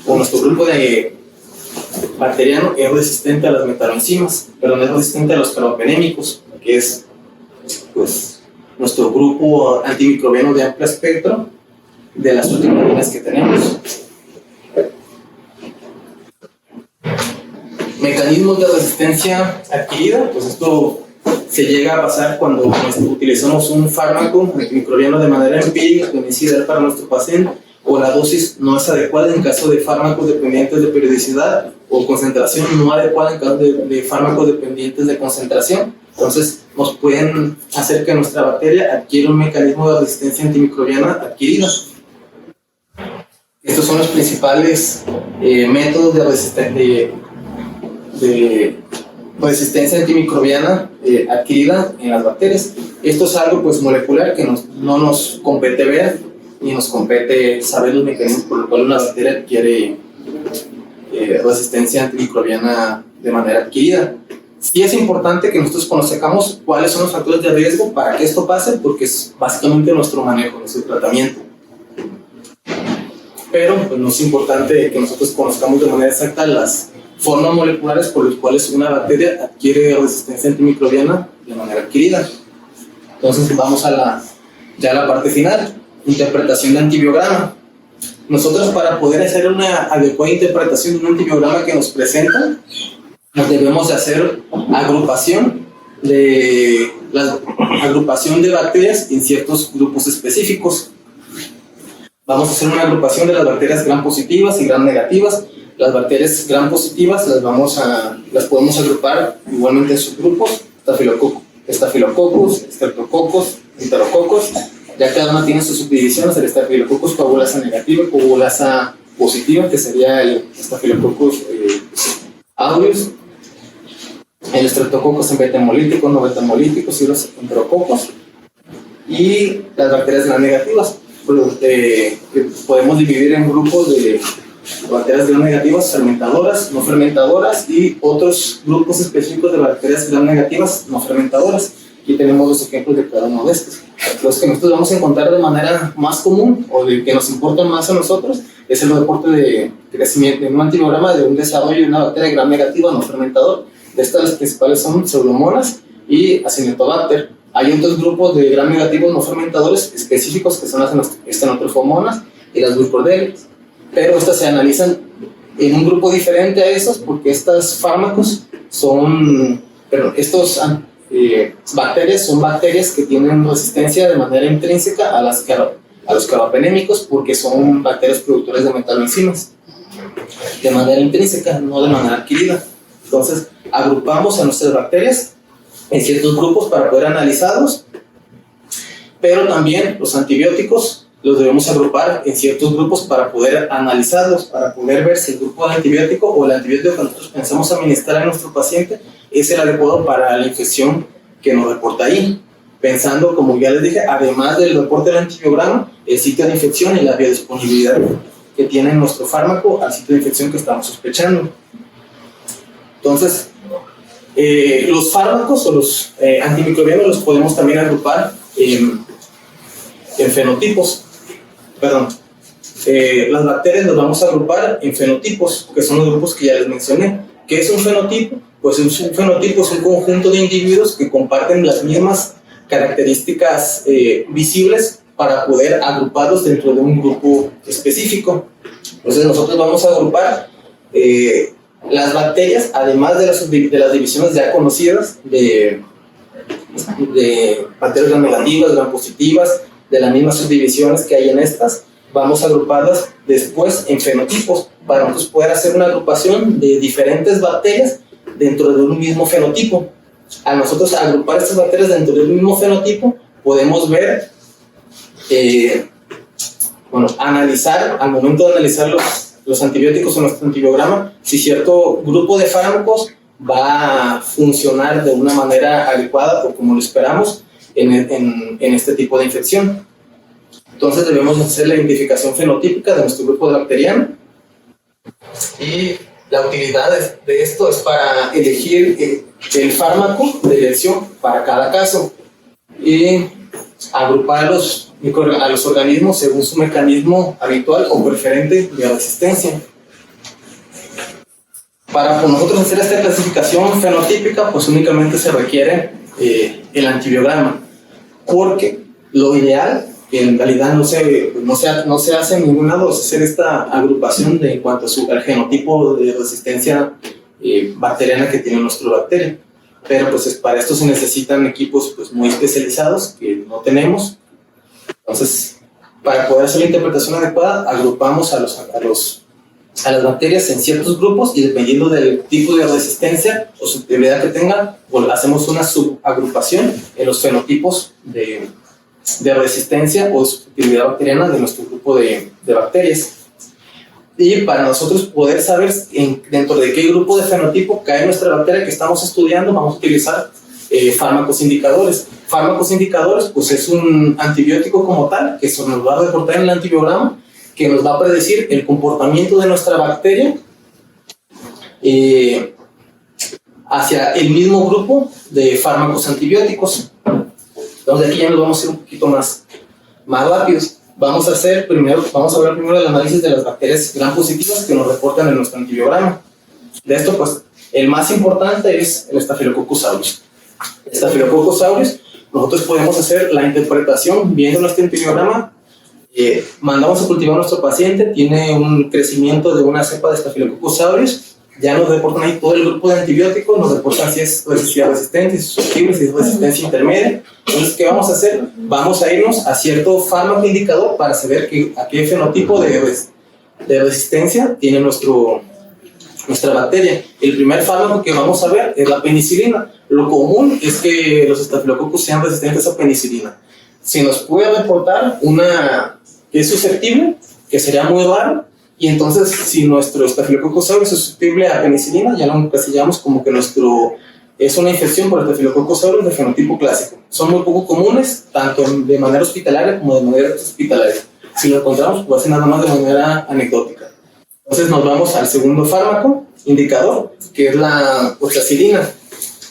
[SPEAKER 1] o nuestro grupo de bacteriano es resistente a las metaloenzimas, pero no es resistente a los carbapenémicos, que es pues nuestro grupo antimicrobiano de amplio espectro de las últimas líneas que tenemos. Mecanismos de resistencia adquirida, pues esto se llega a pasar cuando utilizamos un fármaco antimicrobiano de manera empírica que decide dar para nuestro paciente, o la dosis no es adecuada en caso de fármacos dependientes de periodicidad, o concentración no adecuada en caso de fármacos dependientes de concentración. Entonces nos pueden hacer que nuestra bacteria adquiera un mecanismo de resistencia antimicrobiana adquirida. Estos son los principales métodos de resistencia antimicrobiana adquirida en las bacterias. Esto es algo pues molecular que no nos compete ver, ni nos compete saber los mecanismos por los cuales una bacteria adquiere resistencia antimicrobiana de manera adquirida. Sí es importante que nosotros conozcamos cuáles son los factores de riesgo para que esto pase, porque es básicamente nuestro manejo, nuestro tratamiento. Pero pues, no es importante que nosotros conozcamos de manera exacta las formas moleculares por las cuales una bacteria adquiere resistencia antimicrobiana de manera adquirida. Entonces vamos a la parte final, interpretación de antibiograma. Nosotros, para poder hacer una adecuada interpretación de un antibiograma que nos presentan, nos debemos de hacer agrupación de bacterias en ciertos grupos específicos. Vamos a hacer una agrupación de las bacterias gram positivas y gram negativas. Las bacterias gram positivas las podemos agrupar igualmente en subgrupos: Staphylococcus, Streptococcus, Enterococcus. Ya cada una tiene sus subdivisiones: el Staphylococcus coagulasa negativa y coagulasa positiva, que sería el Staphylococcus aureus. El Streptococcus en beta hemolítico, no beta hemolíticos y los Enterococos. Y las bacterias gram negativas, que podemos dividir en grupos de bacterias gram negativas fermentadoras, no fermentadoras, y otros grupos específicos de bacterias gram negativas no fermentadoras. Aquí tenemos los ejemplos de cada uno de estos. Los que nosotros vamos a encontrar de manera más común, o de que nos importan más a nosotros, es el reporte de crecimiento en un antibiograma de un desarrollo de una bacteria gram negativa no fermentador. De estas, las principales son Pseudomonas y Acinetobacter. Hay otros grupos de gram negativos no fermentadores específicos, que son las Estenotrophomonas y las Burkholderia, pero estas se analizan en un grupo diferente a estos, porque estos fármacos son, estos bacterias son bacterias que tienen resistencia de manera intrínseca a los carbapenémicos, porque son bacterias productoras de metaloenzimas de manera intrínseca, no de manera adquirida. Entonces agrupamos a nuestras bacterias en ciertos grupos para poder analizarlos, pero también los antibióticos los debemos agrupar en ciertos grupos para poder analizarlos, para poder ver si el grupo de antibiótico o el antibiótico que nosotros pensamos administrar a nuestro paciente es el adecuado para la infección que nos reporta ahí. Pensando, como ya les dije, además del reporte del antibiograma, el sitio de infección y la biodisponibilidad que tiene nuestro fármaco al sitio de infección que estamos sospechando. Entonces, los fármacos o los antimicrobianos los podemos también agrupar en fenotipos. Las bacterias las vamos a agrupar en fenotipos, que son los grupos que ya les mencioné. ¿Qué es un fenotipo? Pues un fenotipo es un conjunto de individuos que comparten las mismas características visibles para poder agruparlos dentro de un grupo específico. Entonces nosotros vamos a agrupar las bacterias, además de las divisiones ya conocidas de bacterias gram negativas, gram positivas, de las mismas subdivisiones que hay en estas, vamos a agruparlas después en fenotipos para nosotros poder hacer una agrupación de diferentes bacterias dentro de un mismo fenotipo. Al nosotros agrupar estas bacterias dentro del mismo fenotipo, podemos ver, analizar, al momento de analizar los antibióticos en nuestro antibiograma, si cierto grupo de fármacos va a funcionar de una manera adecuada o como lo esperamos en este tipo de infección. Entonces debemos hacer la identificación fenotípica de nuestro grupo bacteriano, y la utilidad de esto es para elegir el fármaco de elección para cada caso y agrupar a los organismos según su mecanismo habitual o preferente de resistencia. Para nosotros hacer esta clasificación fenotípica, pues únicamente se requiere el antibiograma, porque lo ideal, que en realidad no se hace en ningún lado, es hacer esta agrupación en cuanto al genotipo de resistencia bacteriana que tiene nuestra bacteria. Pero pues para esto se necesitan equipos pues muy especializados que no tenemos. Entonces, para poder hacer la interpretación adecuada, agrupamos a las bacterias en ciertos grupos y dependiendo del tipo de resistencia o susceptibilidad que tengan, pues hacemos una subagrupación en los fenotipos de resistencia o susceptibilidad bacteriana de nuestro grupo de bacterias. Y para nosotros poder saber dentro de qué grupo de fenotipo cae nuestra bacteria que estamos estudiando, vamos a utilizar fármacos indicadores. Fármacos indicadores, pues es un antibiótico como tal, que eso nos va a reportar en el antibiograma, que nos va a predecir el comportamiento de nuestra bacteria hacia el mismo grupo de fármacos antibióticos. Entonces aquí ya nos vamos a ir un poquito más rápidos. Vamos a hablar primero del análisis de las bacterias gram positivas que nos reportan en nuestro antibiograma. De esto, pues, el más importante es el Staphylococcus aureus. Staphylococcus aureus, nosotros podemos hacer la interpretación viendo nuestro antibiograma. Mandamos a cultivar a nuestro paciente, tiene un crecimiento de una cepa de Staphylococcus aureus, ya nos reportan ahí todo el grupo de antibióticos, nos reportan si es resistente, si es susceptible, si es resistencia intermedia. Entonces, ¿qué vamos a hacer? Vamos a irnos a cierto fármaco indicador para saber a qué fenotipo de resistencia tiene nuestra bacteria. El primer fármaco que vamos a ver es la penicilina. Lo común es que los estafilococcus sean resistentes a penicilina. Si nos puede reportar una que es susceptible, que sería muy raro, y entonces si nuestro Staphylococcus aureus es susceptible a penicilina, ya lo encasillamos como que es una infección por el Staphylococcus aureus de fenotipo clásico. Son muy poco comunes, tanto de manera hospitalaria como de manera hospitalaria. Si lo encontramos, pues hace nada más de manera anecdótica. Entonces nos vamos al segundo fármaco indicador, que es la oxacilina.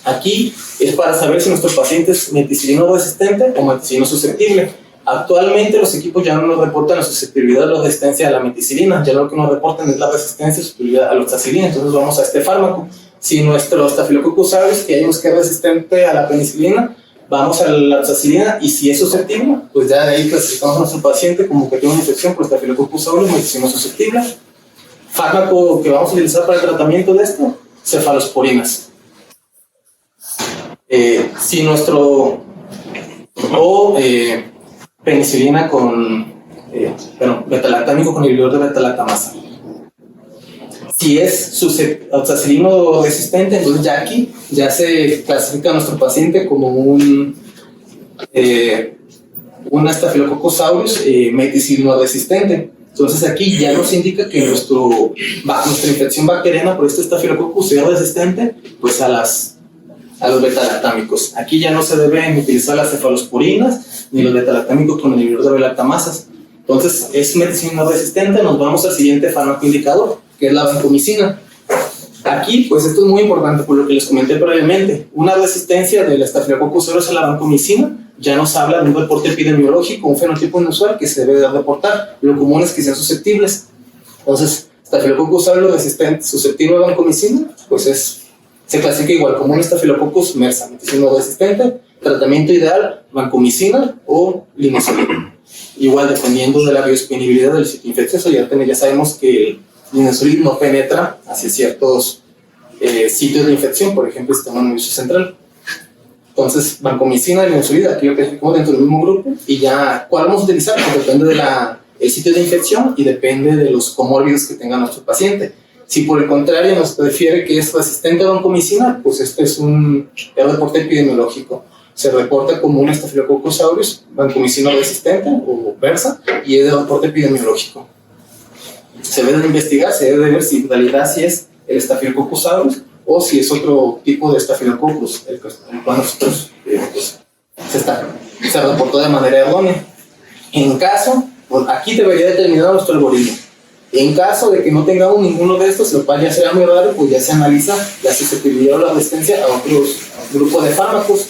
[SPEAKER 1] Aquí es para saber si nuestro paciente es meticilino resistente o meticilino susceptible. Actualmente los equipos ya no nos reportan la susceptibilidad o la resistencia a la meticilina, ya lo que nos reportan es la resistencia y susceptibilidad a la oxacilina. Entonces vamos a este fármaco. Si nuestro Staphylococcus aureus que hayamos que es resistente a la penicilina, vamos a la oxacilina, y si es susceptible, pues ya de ahí clasificamos a nuestro paciente como que tiene una infección por Staphylococcus aureus meticilino susceptible. Fármaco que vamos a utilizar para el tratamiento de esto, cefalosporinas. Si nuestro penicilina con betalactámico con inhibidor de beta-lactamasa. Si es oxacilino resistente, entonces ya aquí ya se clasifica a nuestro paciente como un Staphylococcus aureus meticilino resistente. Entonces aquí ya nos indica que nuestra infección bacteriana por este Staphylococcus es resistente pues a los beta-lactámicos. Aquí ya no se deben utilizar las cefalosporinas ni los beta-lactámicos con el inhibidor de beta-lactamases. Entonces es meticilina resistente. Nos vamos al siguiente fármaco indicador, que es la vancomicina. Aquí, pues esto es muy importante por lo que les comenté previamente. Una resistencia del Staphylococcus aureus a la vancomicina ya nos habla de un reporte epidemiológico, un fenotipo inusual que se debe de reportar. Lo común es que sean susceptibles. Entonces, Staphylococcus aureus resistente, susceptible a vancomicina, pues se clasifica igual como un Staphylococcus MRSA, meticilino resistente. Tratamiento ideal, vancomicina o linezolida. Igual, dependiendo de la biodisponibilidad del sitio infeccioso, ya sabemos que el linezolid no penetra hacia ciertos sitios de infección, por ejemplo, el sistema nervioso central. Entonces, vancomicina y linezolid, aquí lo clasificamos dentro del mismo grupo, y ya, ¿cuál vamos a utilizar? Pues depende del sitio de infección y depende de los comórbidos que tenga nuestro paciente. Si por el contrario nos prefiere que es resistente a vancomicina, pues este es un reporte epidemiológico. Se reporta como un Staphylococcus aureus, vancomicina resistente o MRSA, y es de reporte epidemiológico. Se debe de investigar, se debe de ver si en realidad si es el Staphylococcus aureus o si es otro tipo de Staphylococcus, el cual nosotros se reportó de manera errónea. En caso, pues aquí debería determinar nuestro algoritmo. En caso de que no tengamos ninguno de estos, lo cual ya será muy raro, pues ya se analiza la susceptibilidad o la resistencia a otros grupos de fármacos.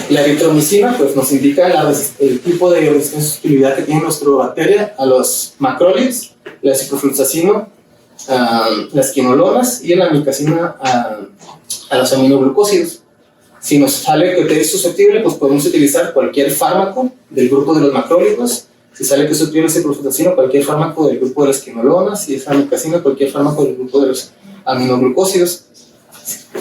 [SPEAKER 1] La eritromicina pues nos indica el tipo de resistencia y susceptibilidad que tiene nuestra bacteria a los macrólidos, la ciprofloxacino, las quinolonas y la amicacina a los aminoglucósidos. Si nos sale que es susceptible, pues podemos utilizar cualquier fármaco del grupo de los macrólidos. Si sale que es susceptible a ciprofloxacino, cualquier fármaco del grupo de las quinolonas. Si es amicacina, cualquier fármaco del grupo de los aminoglucósidos.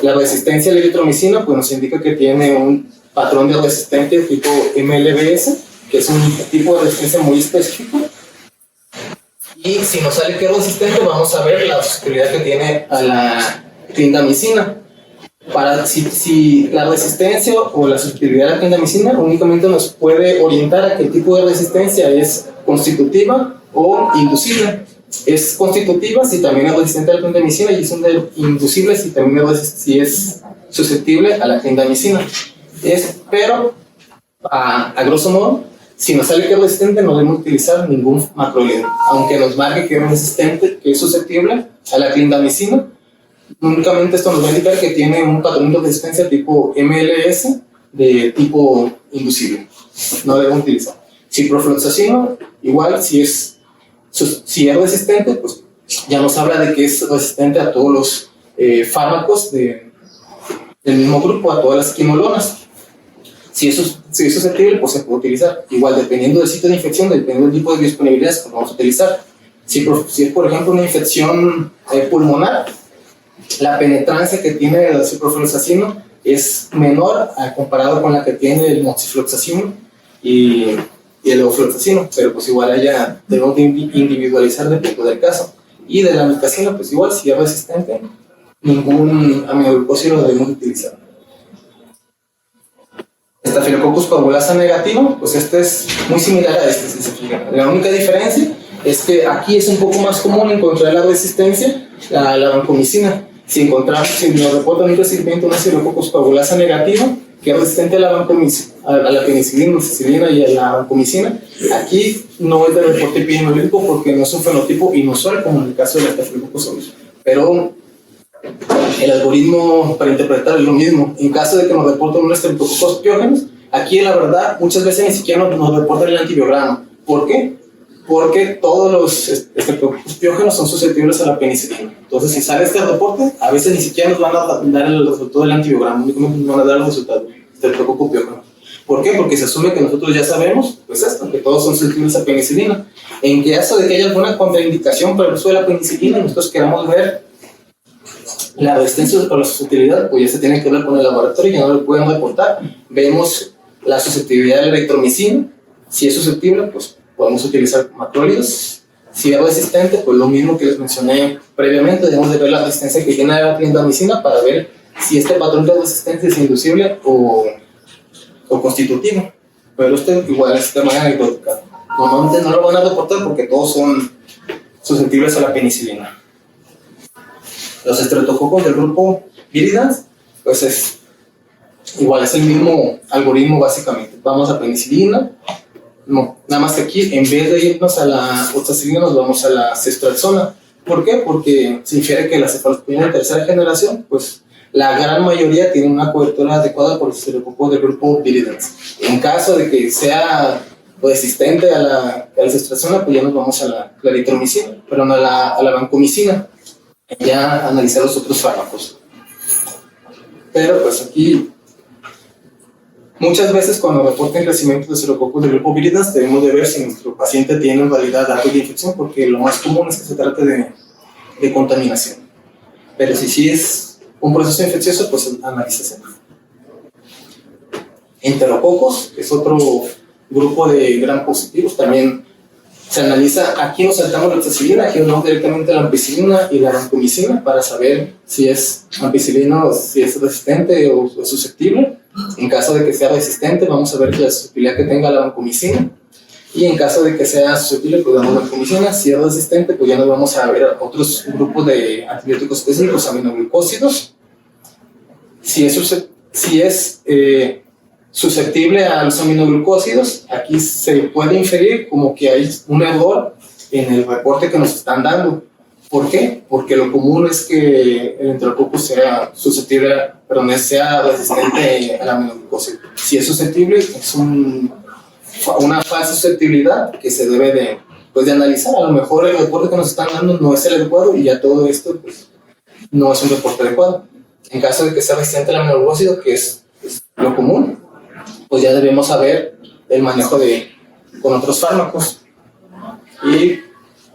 [SPEAKER 1] La resistencia a la eritromicina pues nos indica que tiene un patrón de resistente tipo MLBS, que es un tipo de resistencia muy específico. Y si nos sale que es resistente, vamos a ver la susceptibilidad que tiene a la clindamicina. Si la resistencia o la susceptibilidad a la clindamicina únicamente nos puede orientar a qué tipo de resistencia es constitutiva o inducible. Es constitutiva si también es resistente a la clindamicina, y es inducible si también es susceptible a la clindamicina. Pero a grosso modo, si nos sale que es resistente, no debemos utilizar ningún macrolíder, aunque nos marque que es resistente, que es susceptible a la clindamicina. Únicamente esto nos va a indicar que tiene un patrón de resistencia tipo MLS de tipo inducible. No debemos utilizar. Ciprofloxacino, igual, si es resistente, pues ya nos habla de que es resistente a todos los fármacos del mismo grupo, a todas las quinolonas. Si es susceptible, pues se puede utilizar. Igual, dependiendo del sitio de infección, dependiendo del tipo de disponibilidad que vamos a utilizar. Si es, por ejemplo, una infección pulmonar, la penetrancia que tiene el ciprofloxacino es menor comparado con la que tiene el moxifloxacino y el levofloxacino, pero pues igual debemos de individualizar dependiendo del caso. Y de la amicacina, pues igual, si es resistente, ningún aminoglucósido debemos utilizar. Staphylococcus coagulasa negativo, pues este es muy similar a este, si se fijan. La única diferencia es que aquí es un poco más común encontrar la resistencia a la vancomicina. Si nos reportan un recibimiento de una Staphylococcus coagulasa negativa, que es resistente a la penicilina, amoxicilina y a la vancomicina, aquí no es de reporte epidemiológico porque no es un fenotipo inusual como en el caso de la Staphylococcus aureus. Pero el algoritmo para interpretar es lo mismo. En caso de que nos reporten un Streptococcus pyogenes, aquí la verdad muchas veces ni siquiera nos reportan el antibiograma. ¿Por qué? Porque todos los Streptococcus pyogenes son susceptibles a la penicilina. Entonces, si sale este reporte, a veces ni siquiera nos van a dar el resultado del antibiograma, únicamente nos van a dar el resultado del Streptococcus pyogenes. ¿Por qué? Porque se asume que nosotros ya sabemos, pues esto, que todos son susceptibles a penicilina. En caso de que haya alguna contraindicación para el uso de la penicilina, nosotros queramos ver La resistencia o la susceptibilidad, pues ya se tiene que ver con el laboratorio, ya no lo pueden reportar. Vemos la susceptibilidad de la electromicina. Si es susceptible, pues podemos utilizar macrólidos. Si es resistente, pues lo mismo que les mencioné previamente, debemos de ver la resistencia que tiene la clindamicina para ver si este patrón de resistencia es inducible o constitutivo. Pero igual es de manera anecdótica. Normalmente no lo van a reportar porque todos son susceptibles a la penicilina. Los estreptococos del grupo Viridans, pues es el mismo algoritmo básicamente. Vamos a penicilina, nada más que aquí en vez de irnos a la oxacilina nos vamos a la ceftriaxona. ¿Por qué? Porque se infiere que la cefalosporina de tercera generación, pues la gran mayoría tiene una cobertura adecuada por los estreptococos del grupo Viridans. En caso de que sea resistente a la ceftriaxona, pues ya nos vamos a la claritromicina, perdón, a la vancomicina. Ya analizar los otros fármacos. Pero pues aquí muchas veces cuando reporten crecimiento de estreptococos del grupo Viridans debemos de ver si nuestro paciente tiene en realidad algo de infección, porque lo más común es que se trate de contaminación. Pero si sí es un proceso infeccioso, pues analícese. Enterococos, que es otro grupo de gram positivos, también se analiza. Aquí nos saltamos la oxacilina, aquí nos vamos directamente a la ampicilina y la vancomicina para saber si es ampicilina o si es resistente o susceptible. En caso de que sea resistente, vamos a ver la susceptibilidad que tenga la vancomicina. Y en caso de que sea susceptible, pues damos vancomicina. Si es resistente, pues ya nos vamos a ver otros grupos de antibióticos específicos, aminoglucósidos. Si es susceptible a los aminoglucósidos, aquí se puede inferir como que hay un error en el reporte que nos están dando. ¿Por qué? Porque lo común es que el enterococo sea susceptible, sea resistente al aminoglucósido. Si es susceptible, es una falsa susceptibilidad que se debe de analizar. A lo mejor el reporte que nos están dando no es el adecuado y ya todo esto pues, no es un reporte adecuado. En caso de que sea resistente al aminoglucósido, que es lo común, pues ya debemos saber el manejo con otros fármacos. Y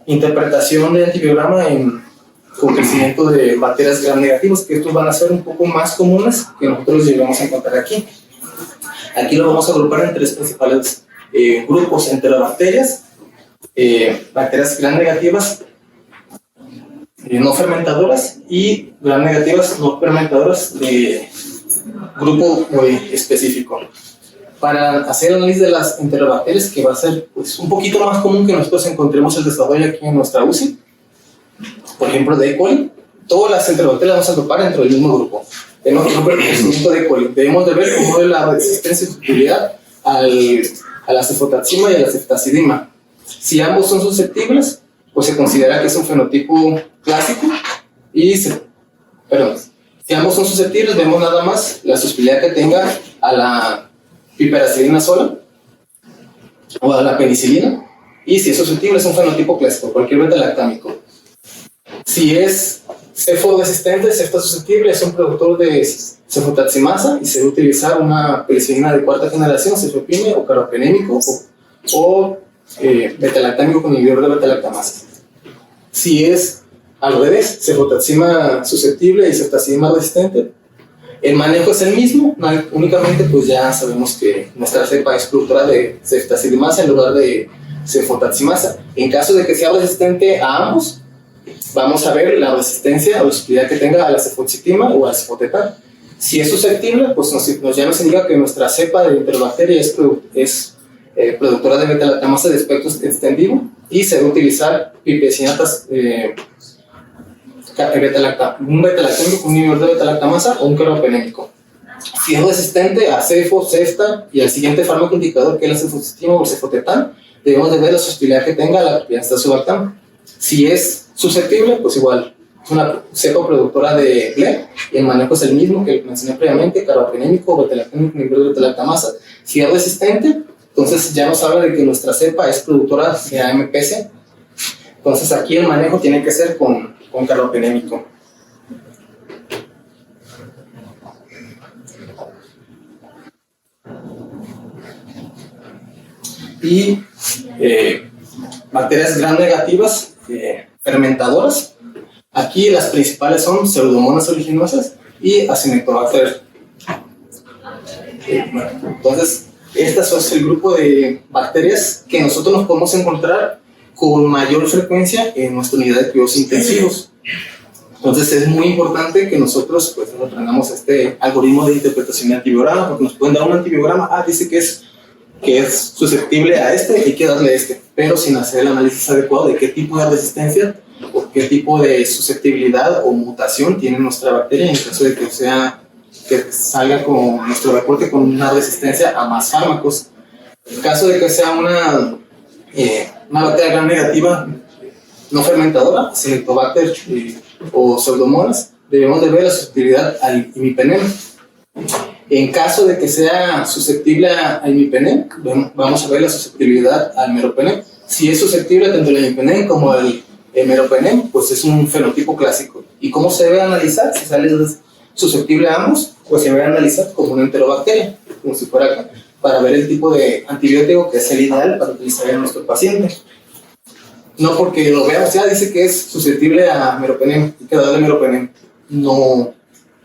[SPEAKER 1] interpretación de antibiograma con crecimiento de bacterias gram negativas, que estos van a ser un poco más comunes que nosotros llegamos a encontrar aquí. Aquí lo vamos a agrupar en tres principales grupos: enterobacterias, bacterias gram negativas no fermentadoras y gram negativas no fermentadoras de grupo muy específico. Para hacer el análisis de las enterobacterias, que va a ser pues, un poquito más común que nosotros encontremos el desarrollo aquí en nuestra UCI, por ejemplo de E. coli, todas las enterobacterias las vamos a agrupar dentro del mismo grupo. Tenemos el crecimiento de E. coli. Debemos de ver cómo es la resistencia y susceptibilidad a la cefotaxima y a la ceftazidima. Si ambos son susceptibles, pues se considera que es un fenotipo clásico si ambos son susceptibles, vemos nada más la susceptibilidad que tenga a la piperacilina sola o a la penicilina, y si es susceptible es un fenotipo clásico, cualquier beta-lactámico. Si es cefo-resistente, cefta-susceptible, es un productor de cefotaximasa y se debe utilizar una penicilina de cuarta generación, cefepime o carbapenémico o beta-lactámico con inhibidor de beta-lactamasa. Si es al revés, cefotaxima susceptible y ceftazidima resistente, el manejo es el mismo, únicamente pues ya sabemos que nuestra cepa es productora de ceftazidimasa en lugar de cefotaximasa. En caso de que sea resistente a ambos, vamos a ver la resistencia o la susceptibilidad que tenga a la cefoxitima o al cefotetan. Si es susceptible, pues ya nos indica que nuestra cepa de enterobacteria es productora de beta-lactamasa de espectro extendido y se debe utilizar pipecinatas un beta-lactámico con un inhibidor de beta-lactamasa o un carbapenémico. Si es resistente a cefo, cefta y al siguiente fármaco indicador que es la cefoxitima o el cefotetan, debemos de ver la susceptibilidad que tenga a la piastazoactam. Si es susceptible, pues igual, es una cepa productora de GLE y el manejo es el mismo que mencioné previamente, carbapenémico, beta-lactámico, inhibidor de beta-lactamasa. Si es resistente, entonces ya nos habla de que nuestra cepa es productora de AMPC. Entonces aquí el manejo tiene que ser con carbapenémico. Y bacterias gram negativas fermentadoras.
[SPEAKER 2] Aquí las principales son Pseudomonas aeruginosa y Acinetobacter. Bueno, entonces, este es el grupo de bacterias que nosotros nos podemos encontrar con mayor frecuencia en nuestra unidad de cuidados intensivos. Entonces es muy importante que nosotros pues aprendamos este algoritmo de interpretación de antibiograma, porque nos pueden dar un antibiograma, dice que es susceptible a este, hay que darle este, pero sin hacer el análisis adecuado de qué tipo de resistencia o qué tipo de susceptibilidad o mutación tiene nuestra bacteria en caso de que salga con nuestro reporte con una resistencia a más fármacos. En caso de que sea una bacteria gram negativa no fermentadora, Acinetobacter o Pseudomonas, debemos de ver la susceptibilidad al imipenem. En caso de que sea susceptible al imipenem, vamos a ver la susceptibilidad al meropenem. Si es susceptible tanto al imipenem como al meropenem, pues es un fenotipo clásico. ¿Y cómo se debe analizar? Si sale susceptible a ambos, pues se debe analizar como una enterobacteria, como si fuera acá, para ver el tipo de antibiótico que es el ideal para utilizar en nuestro paciente. No porque lo veamos, ya dice que es susceptible a meropenem, hay que darle meropenem. No,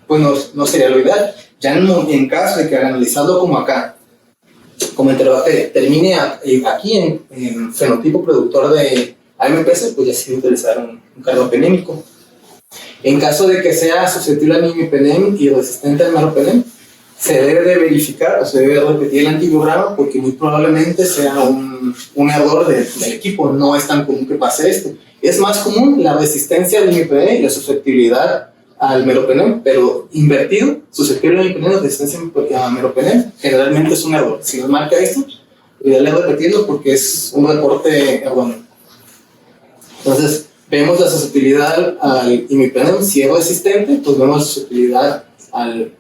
[SPEAKER 2] pues no sería lo ideal. Ya en caso de que al analizarlo como acá, como enterobacteria, termine aquí en fenotipo productor de AMPS, pues ya se debe utilizar un carbapenémico. En caso de que sea susceptible al imipenem y resistente al meropenem, se debe de verificar o se debe repetir el antibiograma porque muy probablemente sea un error del equipo. No es tan común que pase esto. Es más común la resistencia al imipenem y la susceptibilidad al meropenem, pero invertido, susceptible al imipenem y resistencia al meropenem, generalmente es un error. Si nos marca esto, ideal repetirlo porque es un reporte erróneo. Entonces, vemos la susceptibilidad al imipenem. Si es resistente, pues vemos la susceptibilidad al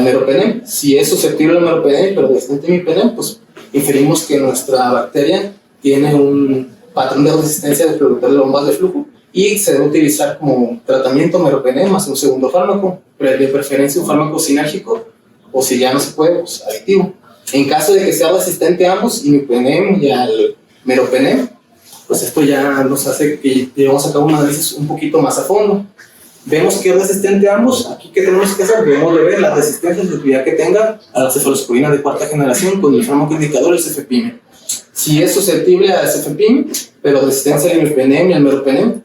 [SPEAKER 2] meropenem. Si es susceptible al meropenem pero resistente al imipenem, pues inferimos que nuestra bacteria tiene un patrón de resistencia de productor de bombas de flujo y se debe utilizar como tratamiento meropenem más un segundo fármaco, de preferencia un fármaco sinérgico, o si ya no se puede, pues aditivo. En caso de que sea resistente a ambos, imipenem y al meropenem, pues esto ya nos hace que llevemos a cabo un análisis un poquito más a fondo. Vemos que es resistente a ambos. Aquí, ¿qué tenemos que hacer? Debemos de ver la resistencia y sensibilidad que tenga a la cefalosporina de cuarta generación con el fármaco indicador, el cefepime. Si es susceptible al cefepime, pero resistencia al imipenem y al meropenem,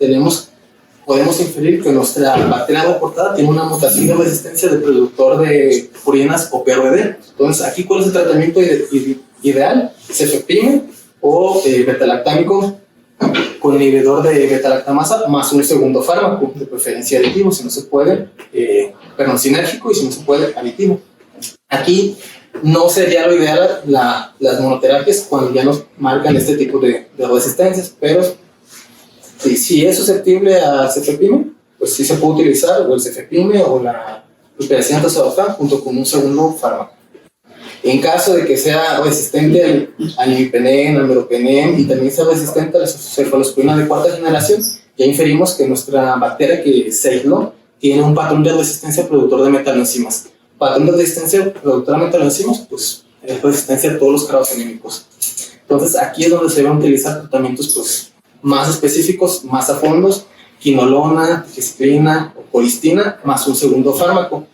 [SPEAKER 2] podemos inferir que nuestra bacteria reportada tiene una mutación de resistencia de productor de purinas o PRD. Entonces, aquí, ¿cuál es el tratamiento ideal? Cefepime o betalactámico con inhibidor de beta-lactamasa más un segundo fármaco, de preferencia aditivo, si no se puede, perdón, sinérgico, y si no se puede, aditivo. Aquí no sería lo ideal las monoterapias cuando ya nos marcan este tipo de resistencias, pero si es susceptible a cefepime, pues sí se puede utilizar o el cefepime o la piperacina junto con un segundo fármaco. En caso de que sea resistente al imipenem, al meropenem y también sea resistente a la cefalosporina de cuarta generación, ya inferimos que nuestra bacteria que se aisló tiene un patrón de resistencia productor de metaloenzimas. Patrón de resistencia productor de metaloenzimas, pues es resistencia a todos los carbapenémicos. Entonces aquí es donde se deben utilizar tratamientos pues, más específicos, más a fondos, quinolona, tigecyclina o colistina, más un segundo fármaco.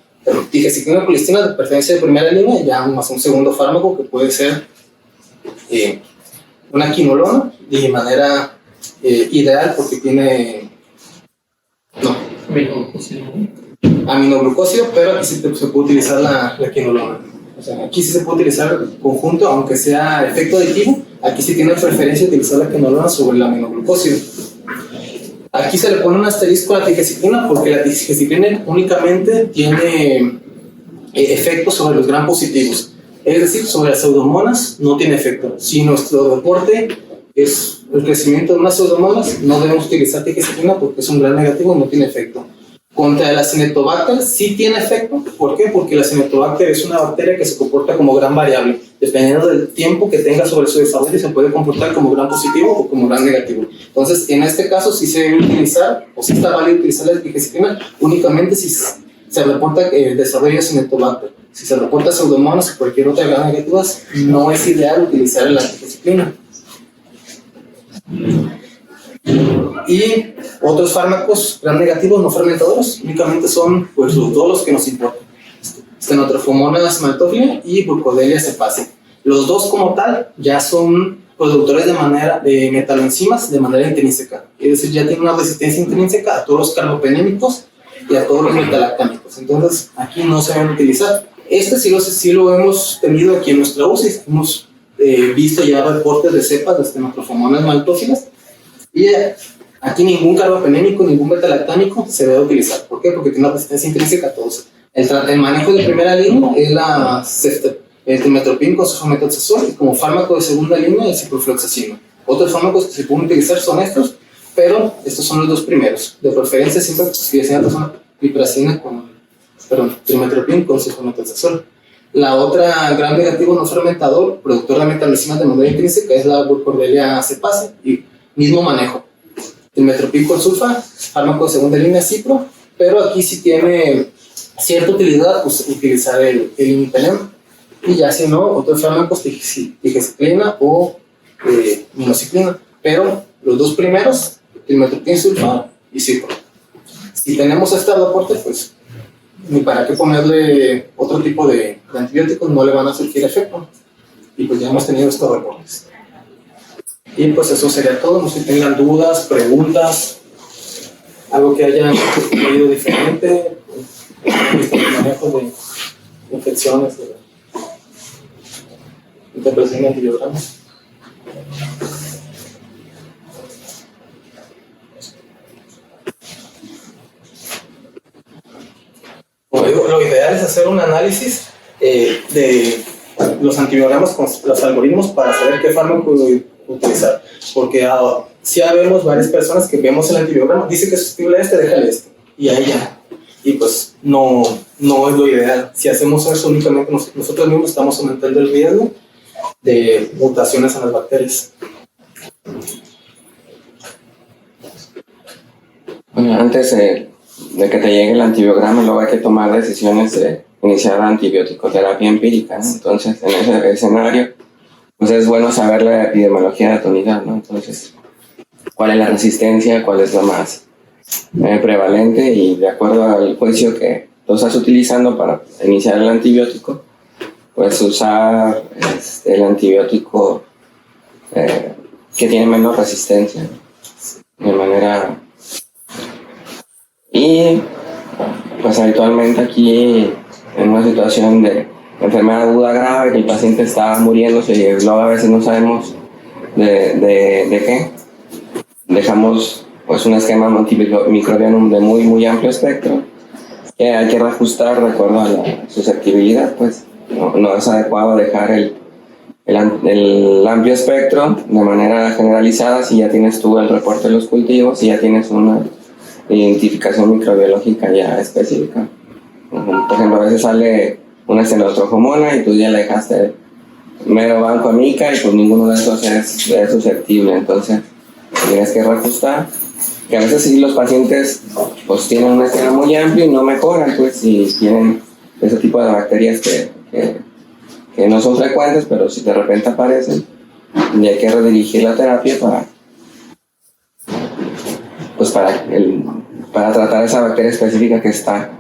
[SPEAKER 2] Tigecyclina o colistina de preferencia de primera línea, ya más un segundo fármaco que puede ser una quinolona de manera ideal porque tiene aminoglucósido, pero aquí sí se puede utilizar la quinolona. O sea, aquí sí se puede utilizar el conjunto, aunque sea efecto aditivo, aquí sí tiene preferencia utilizar la quinolona sobre el aminoglucósido. Aquí se le pone un asterisco a la tigecyclina porque la tigecyclina únicamente tiene efectos sobre los gram positivos, es decir, sobre las pseudomonas no tiene efecto. Si nuestro reporte es el crecimiento de unas pseudomonas, no debemos utilizar tigecyclina porque es un gram negativo y no tiene efecto. Contra la Acinetobacter sí tiene efecto. ¿Por qué? Porque la Acinetobacter es una bacteria que se comporta como gram variable. Dependiendo del tiempo que tenga sobre su desarrollo, se puede comportar como gram positivo o como gram negativo. Entonces, en este caso, sí se debe utilizar, o sí está válido utilizar la tigecyclina únicamente si se reporta desarrollo de Acinetobacter. Si se reporta pseudomonas o cualquier otra gram negativa, no es ideal utilizar la tigecyclina. Y otros fármacos gram negativos no fermentadores únicamente son pues todos los que nos importan: Stenotrophomonas maltophilia y Burkholderia cepacia. Los dos como tal ya son productores de metaloenzimas de manera intrínseca, es decir, ya tienen una resistencia intrínseca a todos los carbopenémicos y a todos los metalactámicos. Entonces aquí no se van a utilizar. Sí lo hemos tenido aquí en nuestra UCI. Hemos visto ya reportes de cepas de Stenotrophomonas maltophilas, y aquí ningún carbopenémico, ningún metalactámico se debe utilizar. ¿Por qué? Porque tiene una resistencia intrínseca a todos. El manejo de primera línea es el trimmetoprim con sulfamethoxazol, y como fármaco de segunda línea el ciprofloxacino. Otros fármacos que se pueden utilizar son estos, pero estos son los dos primeros. De preferencia siempre piperacina trimmetoprim con sulfamethoxazol. La otra gram negativo no fermentador, productor de metaloenzimas de manera intrínseca, es la Burkholderia cepacia, y mismo manejo. Trimmetoprim con sulfa, fármaco de segunda línea cipro, pero aquí sí tiene cierta utilidad pues, utilizar el imipenem, y ya si no, otros fármacos, tigecyclina o minociclina. Pero los dos primeros, trimmetoprim sulfa y cipro. Si tenemos este aporte, pues ni para qué ponerle otro tipo de antibióticos, no le van a surgir efecto. Y pues ya hemos tenido estos reportes. Y pues eso sería todo. No sé si tengan dudas, preguntas, algo que hayan leído diferente, el manejo de infecciones, de interpretación de antibiogramas. Lo ideal es hacer un análisis de los antibiogramas con los algoritmos para saber qué fármaco utilizar, porque si vemos varias personas que vemos el antibiograma, dice que es susceptible a déjale y ahí ya, y pues no es lo ideal. Si hacemos eso únicamente nosotros mismos estamos aumentando el riesgo de mutaciones en las bacterias.
[SPEAKER 3] Bueno, antes de que te llegue el antibiograma, luego hay que tomar decisiones de iniciar antibiótico-terapia empírica, ¿no? Entonces, en ese escenario, pues es bueno saber la epidemiología de tu unidad, ¿no? Entonces, cuál es la resistencia, cuál es la más prevalente, y de acuerdo al juicio que tú estás utilizando para iniciar el antibiótico, pues usar el antibiótico que tiene menos resistencia, ¿no? De manera... Y pues habitualmente aquí en una situación de enfermedad aguda grave, que el paciente está muriéndose y luego a veces no sabemos de qué, dejamos pues un esquema antimicrobiano de muy amplio espectro que hay que reajustar de acuerdo a la susceptibilidad. Pues no es adecuado dejar el amplio espectro de manera generalizada si ya tienes tú el reporte de los cultivos y ya tienes una identificación microbiológica ya específica. Por ejemplo, a veces sale una Stenotrophomonas y tú ya le dejaste mero banco a mica y pues ninguno de esos es susceptible. Entonces tienes que reajustar, que a veces sí los pacientes pues tienen un esquema muy amplio y no mejoran, pues si tienen ese tipo de bacterias que no son frecuentes, pero si de repente aparecen, y hay que redirigir la terapia para tratar esa bacteria específica que está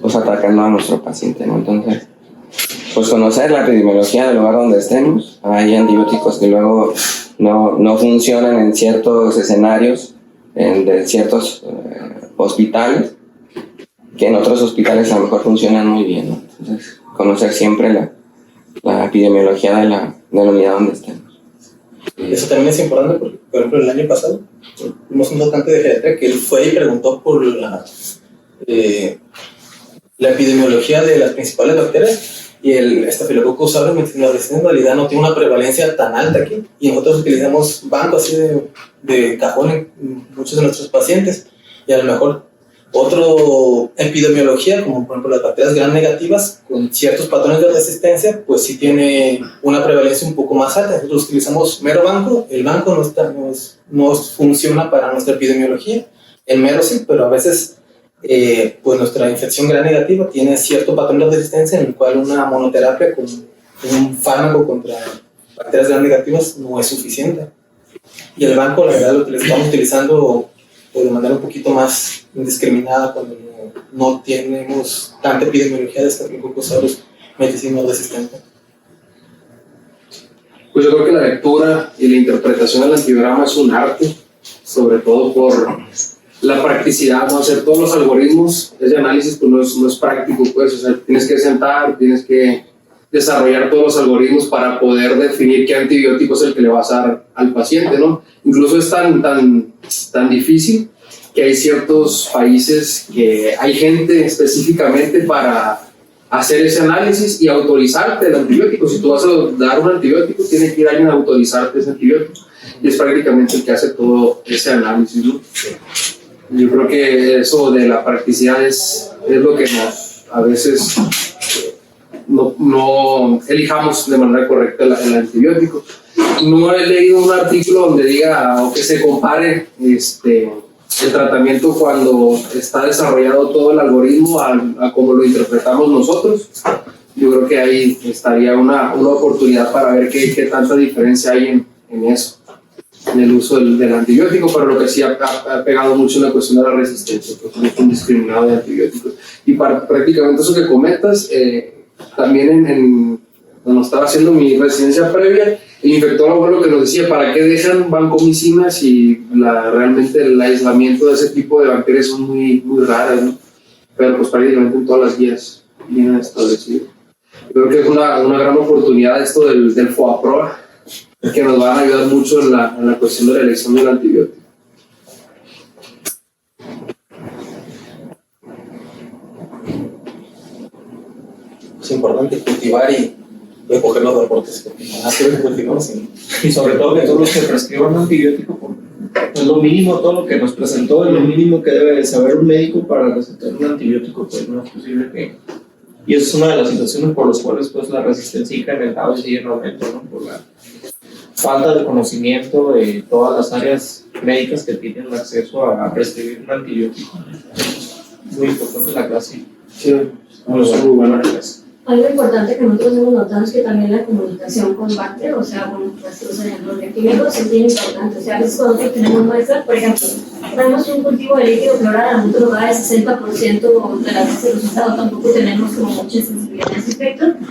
[SPEAKER 3] pues atacando a nuestro paciente, ¿no? Entonces, pues conocer la epidemiología del lugar donde estemos. Hay antibióticos que luego no funcionan en ciertos escenarios, de ciertos hospitales, que en otros hospitales a lo mejor funcionan muy bien, ¿no? Entonces, conocer siempre la epidemiología de la unidad donde estemos.
[SPEAKER 1] Eso también es importante porque, por ejemplo, el año pasado tuvimos un docente de geriatría que él fue y preguntó por la epidemiología de las principales bacterias, y el Staphylococcus aureus en realidad no tiene una prevalencia tan alta aquí, y nosotros utilizamos bancos así de cajón en muchos de nuestros pacientes, y a lo mejor otro epidemiología, como por ejemplo las bacterias gram negativas con ciertos patrones de resistencia, pues sí tiene una prevalencia un poco más alta. Nosotros utilizamos mero banco, el banco no funciona para nuestra epidemiología, el mero sí, pero a veces pues nuestra infección gram negativa tiene cierto patrón de resistencia en el cual una monoterapia con un fármaco contra bacterias gram negativas no es suficiente.
[SPEAKER 2] Y el banco, la verdad, lo que le estamos utilizando pues, de manera un poquito más indiscriminada cuando no tenemos tanta epidemiología de estafilococcus medicina resistente.
[SPEAKER 4] Pues yo creo que la lectura y la interpretación del antibiograma es un arte, sobre todo por la practicidad, ¿no? Hacer todos los algoritmos, ese análisis pues no es práctico, pues, o sea, tienes que sentar, tienes que desarrollar todos los algoritmos para poder definir qué antibiótico es el que le vas a dar al paciente, ¿no? Incluso es tan difícil que hay ciertos países que hay gente específicamente para hacer ese análisis y autorizarte el antibiótico. Si tú vas a dar un antibiótico, tiene que ir alguien a autorizarte ese antibiótico. Y es prácticamente el que hace todo ese análisis, ¿no? Yo creo que eso de la practicidad es lo que nos, a veces no elijamos de manera correcta el antibiótico. No he leído un artículo donde diga o que se compare el tratamiento cuando está desarrollado todo el algoritmo a como lo interpretamos nosotros. Yo creo que ahí estaría una oportunidad para ver qué tanta diferencia hay en eso, en el uso del antibiótico, pero lo que sí ha pegado mucho en la cuestión de la resistencia, porque es un discriminado de antibióticos. Y prácticamente eso que comentas, también cuando estaba haciendo mi residencia previa, el infectólogo fue lo que nos decía, ¿para qué dejan vancomicina si realmente el aislamiento de ese tipo de bacterias son muy, muy raras, ¿no? Pero pues prácticamente en todas las guías vienen establecido. Creo que es una gran oportunidad esto del FOAPROA, que nos van a ayudar mucho en la cuestión de la elección del antibiótico.
[SPEAKER 2] Es importante cultivar y recoger los reportes que cultivamos.
[SPEAKER 5] Y sobre todo que todos los que prescriban antibiótico, pues lo mínimo, todo lo que nos presentó es lo mínimo que debe saber un médico para recetar un antibiótico, pues no es posible que... Y esa es una de las situaciones por las cuales pues, la resistencia incrementada sigue en aumento, ¿no? Por la falta de conocimiento de todas las áreas médicas que tienen acceso a prescribir un antibiótico. Muy importante la clase.
[SPEAKER 4] Sí, muy buena clase.
[SPEAKER 6] Algo importante que nosotros hemos notado es que también la comunicación con Bacter, o sea, con nuestros reactivos, es bien importante. O sea, a veces cuando nosotros tenemos muestras, por ejemplo, tenemos un cultivo de líquido floral, a nosotros nos da el 60% de las veces el resultado, tampoco tenemos como mucha sensibilidad a ese efecto.